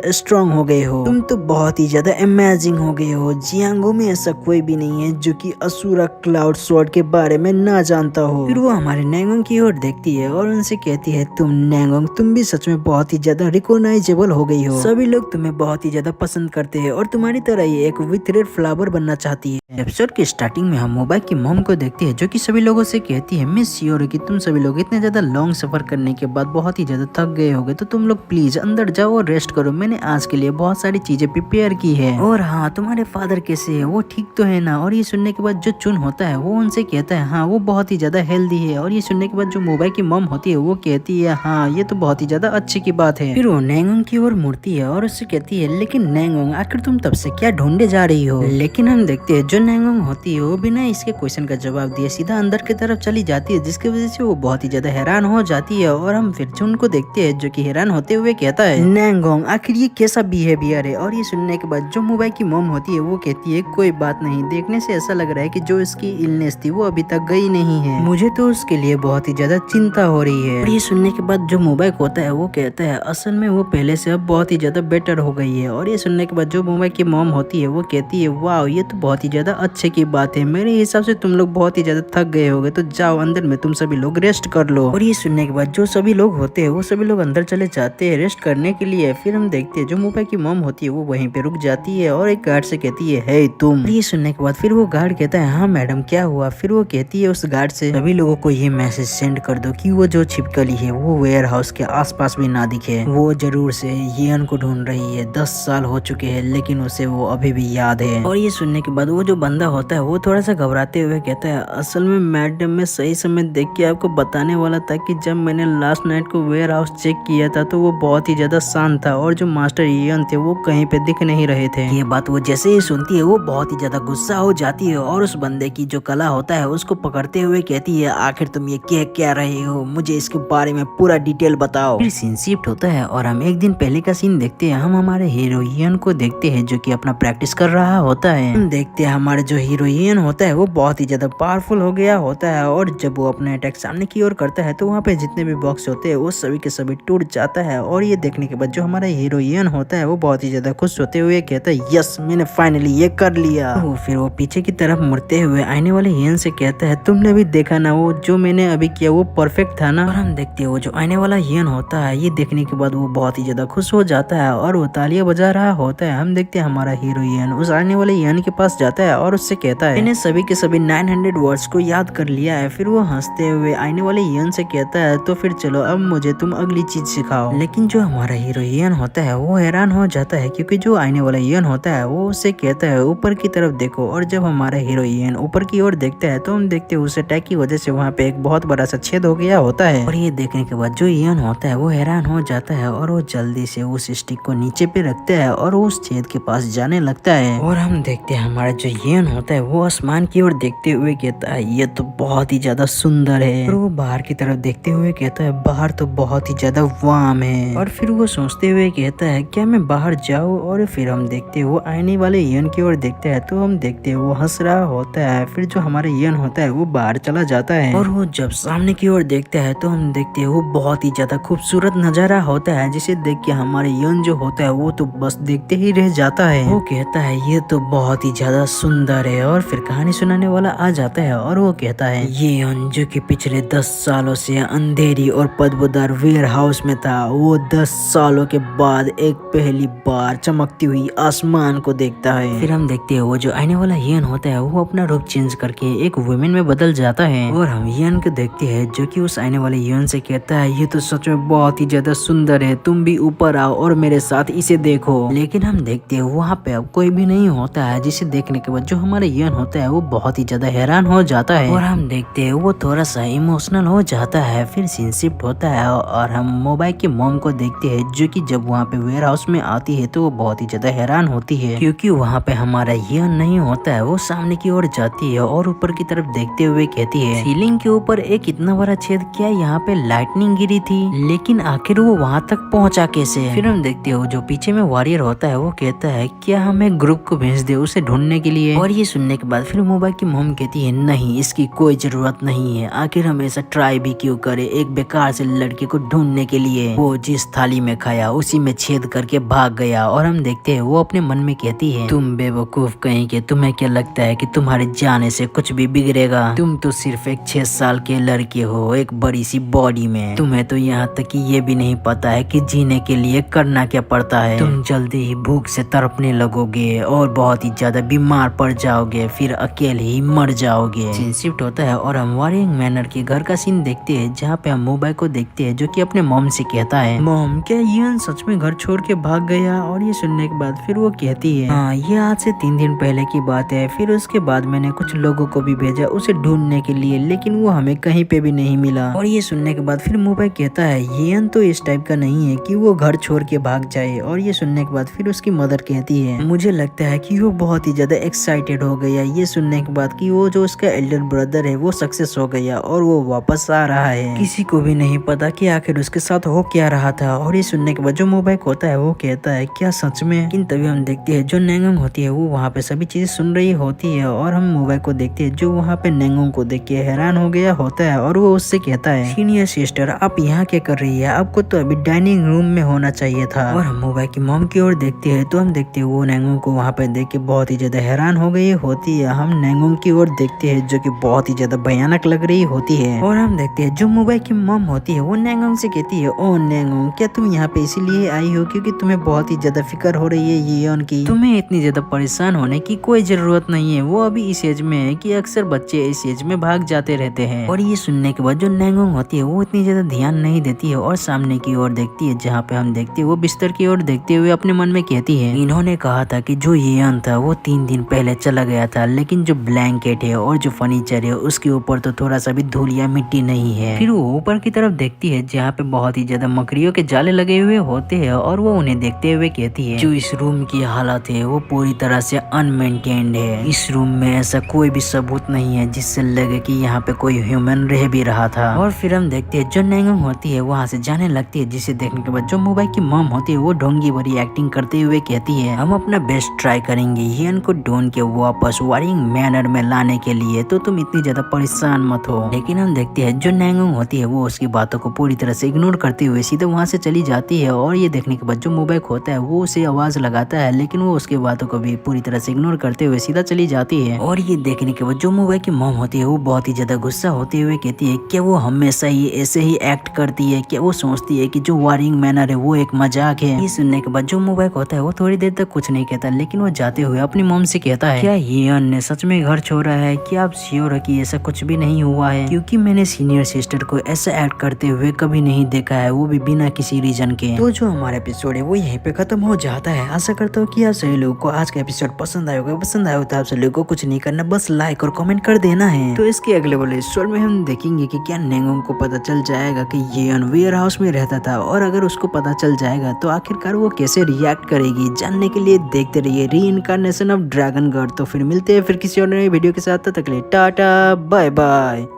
स्ट्रॉन्ग हो गए हो, तुम तो बहुत ही ज्यादा अमेजिंग हो गए हो। जियांगो में ऐसा कोई भी नहीं है जो कि असुरा क्लाउड स्वॉर्ड के बारे में ना जानता हो। फिर वो हमारे नैंगोंग की ओर देखती है और उनसे कहती है तुम नैंगोंग, तुम भी सच में बहुत ही ज्यादा रिकॉग्नाइजेबल हो गई हो। सभी लोग तुम्हें बहुत ही ज्यादा पसंद करते हैं और तुम्हारी तरह ही एक विथ रेड फ्लावर बनना चाहती है। एपिसोड की स्टार्टिंग में हम मोबाइल की मॉम को देखते हैं जो कि सभी लोगों से कहती है मिस श्योर कि तुम सभी लोग इतने ज्यादा लॉन्ग सफर करने के बाद बहुत ही ज्यादा थक गए होगे, तो तुम लोग प्लीज अंदर जाओ और रेस्ट करो। मैंने आज के लिए बहुत सारी चीजें प्रिपेयर की है। और हाँ, तुम्हारे फादर कैसे है, वो ठीक तो है ना? और ये सुनने के बाद जो चुन होता है वो उनसे कहता है हाँ वो बहुत ही ज्यादा हेल्दी है। और ये सुनने के बाद जो मोबाइल की मॉम होती है वो कहती है हाँ ये तो बहुत ही ज्यादा अच्छी की बात है। फिर वो नैंगोंग की ओर मुड़ती है और उससे कहती है लेकिन नैंगोंग, आखिर तुम तब से क्या ढूंढे जा रही हो? लेकिन हम देखते हैं जो नैंगोंग होती है वो बिना इसके क्वेश्चन का जवाब दिए सीधा अंदर की तरफ चली जाती है, जिसकी वजह से वो बहुत ही ज्यादा हैरान हो जाती है। और हम फिर चुन को देखते हैं जो कि हैरान होते हुए कहता है नैंगोंग, आखिर ये कैसा बिहेवियर है? और ये सुनने के बाद जो मोबाइल की मॉम होती है वो कहती है कोई बात नहीं, देखने से ऐसा लग रहा है कि जो इसकी इलनेस थी वो अभी तक गई नहीं है, मुझे तो उसके लिए बहुत ही ज्यादा चिंता हो रही है। और ये सुनने के बाद जो मोबाइल होता है वो कहता है असल में वो पहले से अब बहुत ही ज्यादा बेटर हो गई है। और ये सुनने के बाद जो मोबाइल की मॉम होती है वो कहती है वाह ये तो बहुत ही ज्यादा अच्छे की बात है, मेरे हिसाब से तुम लोग बहुत ही ज्यादा थक गए होगे, तो जाओ अंदर में तुम सभी लोग रेस्ट कर लो। और ये सुनने के बाद जो सभी लोग होते हैं वो सभी लोग अंदर चले जाते हैं रेस्ट करने के लिए। फिर हम देखते हैं जो मोबाइल की मॉम होती है वो वहीं पे रुक जाती है और एक गार्ड से कहती है हे तुम। ये सुनने के बाद फिर वो गार्ड कहता है हाँ मैडम क्या हुआ? फिर वो कहती है उस गार्ड से सभी लोगों को ये मैसेज सेंड कर दो कि वो जो छिपकली है वो वेयर हाउस के आसपास भी ना दिखे, वो जरूर से यियन को ढूंढ रही है। 10 साल हो चुके हैं लेकिन उसे वो अभी भी याद है। और ये सुनने के बाद वो जो बंदा होता है वो थोड़ा सा घबराते हुए कहता है असल में मैडम मैं सही समय देख के आपको बताने वाला था कि जब मैंने लास्ट नाइट को वेयर हाउस चेक किया था तो वो बहुत ही ज्यादा शांत था और जो मास्टर यियन थे वो कहीं पे दिख नहीं रहे थे। ये बात वो जैसे ही सुनती है वो बहुत ही ज्यादा गुस्सा हो जाती है और उस बंदे की जो कला होता है उसको पकड़ते हुए कहती है आखिर तुम ये कह क्या रहे हो, मुझे इसके बारे में पूरा डिटेल बताओ। फिर सीन शिफ्ट होता है और हम एक दिन पहले का सीन देखते हैं। हम हमारे हीरो यियन को देखते हैं जो कि अपना प्रैक्टिस कर रहा होता है। हम देखते हैं हमारे जो हीरो यियन होता है वो बहुत ही ज्यादा पावरफुल हो गया होता है और जब वो अपना अटैक सामने की ओर करता है तो वहाँ पे जितने भी बॉक्स होते हैं वो सभी के सभी टूट जाता है। और ये देखने के बाद जो हमारा हीरो यियन होता है वो बहुत ही ज्यादा खुश होते हुए कहता है यस मैंने फाइनली ये कर लिया। तो फिर वो पीछे की तरफ मुड़ते हुए आने वाले यियन से कहता है तुमने भी देखा ना वो जो मैंने अभी किया वो परफेक्ट था ना? और हम देखते हैं वो जो आने वाला यियन होता है ये देखने के बाद वो बहुत ही ज्यादा खुश हो जाता है और वो तालियां बजा रहा होता है। हम देखते हैं हमारा हीरो यियन उस आने वाले यियन के पास जाता है और उससे कहता है मैंने सभी के सभी 900 वर्ड्स को याद कर लिया है। फिर वो हंसते हुए आने वाले यियन से कहता है तो फिर चलो अब मुझे तुम अगली चीज सिखाओ। लेकिन जो हमारा हीरो यियन होता है वो हैरान हो जाता है क्योंकि जो आने वाला यियन होता है वो उससे कहता है ऊपर की तरफ देखो। और जब हमारा हीरो यियन ऊपर की ओर देखता है तो हम देखते हैं उस अटैक की वजह से वहाँ पे एक बहुत बड़ा सा छेद हो गया होता है। और ये देखने के बाद जो यियन होता है वो हैरान हो जाता है और वो जल्दी से उस स्टिक को नीचे पे रखता है और उस छेद के पास जाने लगता है। और हम देखते हैं हमारा जो यियन होता है वो आसमान की ओर देखते हुए कहता है ये तो बहुत ही ज्यादा सुंदर है। और वो बाहर की तरफ देखते हुए कहता है बाहर तो बहुत ही ज्यादा वार्म है। और फिर वो सोचते हुए कहता है क्या मैं बाहर जाऊँ? और फिर हम देखते हैं वो आने वाले यियन की ओर देखता है तो हम देखते हैं वो हंस रहा होता है। फिर जो हमारा यियन होता है वो बाहर चला जाता है और वो जब सामने की ओर देखता है तो हम देखते हैं वो बहुत ही ज्यादा खूबसूरत नजारा होता है जिसे देख के हमारे यियन जो होता है वो तो बस देखते ही रह जाता है। वो कहता है ये तो बहुत ही ज्यादा सुंदर है। और फिर कहानी सुनाने वाला आ जाता है और वो कहता है यियन जो कि पिछले 10 सालों से अंधेरी और बदबूदार वेयर हाउस में था वो 10 सालों के बाद एक पहली बार चमकती हुई आसमान को देखता है। फिर हम देखते हैं वो जो आने वाला यियन होता है वो अपना रूप चेंज करके एक वुमेन में बदल जाता है। और हम यियन को देखते हैं जो कि उस आने वाले यियन से कहता है ये तो सच में बहुत ही ज्यादा सुंदर है, तुम भी ऊपर आओ और मेरे साथ इसे देखो। लेकिन हम देखते हैं वहाँ पे अब कोई भी नहीं होता है जिसे देखने के बाद जो जो हमारा यन होता है वो बहुत ही ज्यादा हैरान हो जाता है और हम देखते हैं वो थोड़ा सा इमोशनल हो जाता है। फिर सीन शिफ्ट होता है और हम मोबाइल की मॉम को देखते हैं, जो कि जब वहाँ पे वेयर हाउस में आती है तो वो बहुत ही ज्यादा हैरान होती है, क्योंकि वहाँ पे हमारा यन नहीं होता है। वो सामने की ओर जाती है और ऊपर की तरफ देखते हुए कहती है, सीलिंग के ऊपर एक इतना बड़ा छेद, क्या यहाँ पे लाइटनिंग गिरी थी? लेकिन आखिर वो वहाँ तक पहुँचा कैसे? फिर हम देखते हो जो पीछे में वॉरियर होता है वो कहता है, क्या हम एक ग्रुप को भेज दे उसे ढूंढने के लिए? और ये सुनने के बाद फिर मोबाइल की मॉम कहती है, नहीं, इसकी कोई जरूरत नहीं है, आखिर हम ऐसा ट्राई भी क्यों करे एक बेकार से लड़के को ढूंढने के लिए। वो जिस थाली में खाया उसी में छेद करके भाग गया। और हम देखते हैं वो अपने मन में कहती है, तुम बेवकूफ कहीं के, तुम्हें क्या लगता है कि तुम्हारे जाने से कुछ भी बिगड़ेगा? तुम तो सिर्फ एक 6 साल के लड़के हो एक बड़ी सी बॉडी में। तुम्हें तो यहाँ तक कि ये भी नहीं पता है कि जीने के लिए करना क्या पड़ता है। तुम जल्दी ही भूख से तड़पने लगोगे और बहुत ही ज्यादा बीमार पड़ जाओगे, फिर अकेले ही मर जाओगे। सीन शिफ्ट होता है और हम वॉरिंग मैनर के घर का सीन देखते हैं, जहाँ पे हम मोबाइल को देखते हैं जो कि अपने मॉम से कहता है, मॉम, क्या यन सच में घर छोड़ के भाग गया? और ये सुनने के बाद फिर वो कहती है, हाँ, ये आज से 3 दिन पहले की बात है। फिर उसके बाद मैंने कुछ लोगों को भी भेजा उसे ढूंढने के लिए, लेकिन वो हमें कहीं पे भी नहीं मिला। और ये सुनने के बाद फिर मोबाइल कहता है, यन तो इस टाइप का नहीं है कि वो घर छोड़ के भाग जाए। और ये सुनने के बाद फिर उसकी मदर कहती है, मुझे लगता है कि वो बहुत ही ज्यादा एक्साइटेड हो गया ये सुनने के बाद कि वो जो उसका एल्डर ब्रदर है वो सक्सेस हो गया और वो वापस आ रहा है। किसी को भी नहीं पता कि आखिर उसके साथ हो क्या रहा था। और ये सुनने के बाद जो मोबाइल होता है वो कहता है, क्या सच में? लेकिन तभी हम देखते हैं जो नेंगोंग होती है वो वहाँ पे सभी चीजें सुन रही होती है और हम मोबाइल को देखते हैं जो वहाँ पे नेंगोंग को देख के हैरान हो गया होता है और वो उससे कहता है, सीनियर सिस्टर, आप यहाँ क्या कर रही है? आपको तो अभी डाइनिंग रूम में होना चाहिए था। और हम मोबाइल की मॉम की ओर देखते हैं तो हम देखते हैं वो नेंगोंग को वहाँ पे देख के बहुत ही ज्यादा हैरान हो गई होती है। हम नेंगोंग की ओर देखते हैं जो कि बहुत ही ज्यादा भयानक लग रही होती है। और हम देखते हैं जो मोबाइल की मॉम होती है वो नेंगोंग से कहती है, ओ नेंगोंग, क्या तुम यहाँ पे इसीलिए आई हो क्योंकि तुम्हें बहुत ही ज्यादा फिक्र हो रही है यन की? तुम्हें इतनी ज्यादा परेशान होने की कोई जरूरत नहीं है, वो अभी इस एज में है कि अक्सर बच्चे इस एज में भाग जाते रहते हैं। और ये सुनने के बाद जो नेंगोंग होती है वो इतनी ज्यादा ध्यान नहीं देती है और सामने की ओर देखती है, जहाँ पे हम देखते हैं वो बिस्तर की ओर देखते हुए अपने मन में कहती है, इन्होंने कहा था कि जो यन था वो 3 दिन पहले चला गया था, लेकिन जो ब्लैंकेट है और जो फर्नीचर है उसके ऊपर तो थोड़ा सा भी धूल या मिट्टी नहीं है। फिर वो ऊपर की तरफ देखती है जहाँ पे बहुत ही ज्यादा मकड़ियों के जाले लगे हुए होते हैं और वो उन्हें देखते हुए कहती है, जो इस रूम की हालत है वो पूरी तरह से अनमेंटेन्ड है। इस रूम में ऐसा कोई भी सबूत नहीं है जिससे लगे कि यहाँ पे कोई ह्यूमन रह भी रहा था। और फिर हम देखते हैं जो नेंगोंग होती है वहाँ से जाने लगती है, जिसे देखने के बाद जो मोबाइल की मॉम होती है वो ढोंगी भरी एक्टिंग करते हुए कहती है, हम अपना बेस्ट ट्राई करेंगे यन को ढूंढ के वापस वॉरिंग मैनर में लाने के लिए, तो तुम इतनी ज्यादा परेशान मत हो। लेकिन हम देखते हैं जो नेंगोंग होती है वो उसकी बातों को पूरी तरह से इग्नोर करते हुए सीधे वहाँ से चली जाती है। और ये देखने के बाद जो मोबाइल होता है वो उसे आवाज लगाता है, लेकिन वो उसकी बातों को भी पूरी तरह से इग्नोर करते हुए सीधा चली जाती है। और ये देखने के बाद जो मोबाइल की मॉम होती है वो बहुत ही ज्यादा गुस्सा होते हुए कहती है, क्या वो हमेशा ही ऐसे ही एक्ट करती है? क्या वो सोचती है कि जो वॉरिंग मैनर है वो एक मजाक है? ये सुनने के बाद जो मोबाइल होता है वो थोड़ी देर तक कुछ नहीं कहता, लेकिन वो जाते हुए अपनी मॉम से कहता है, क्या यन ने सच में घर छोड़ा है? क्या आप श्योर है कि ऐसा कुछ भी नहीं हुआ है? क्योंकि मैंने सीनियर सिस्टर को ऐसा एक्ट करते हुए कभी नहीं देखा है, वो भी बिना किसी रीजन के। तो जो हमारा एपिसोड है वो यहीं पे खत्म हो जाता है। आशा करता हूँ कि आप सभी लोगों को आज का एपिसोड पसंद आया होगा। पसंद आया हो तो आप सभी लोगों को कुछ नहीं करना, बस लाइक और कमेंट कर देना है। तो इसके अगले वाले एपिसोड में हम देखेंगे कि क्या नेंगोंग को पता चल जाएगा कि यन वेयर हाउस में रहता था, और अगर उसको पता चल जाएगा तो आखिरकार वो कैसे रिएक्ट करेगी। जानने के लिए देखते रहिए रीइंकार्नेशन ऑफ ड्रैगन गॉड। तो फिर मिलते हैं फिर किसी और नई वीडियो के साथ, तब तक के लिए टाटा बाय बाय।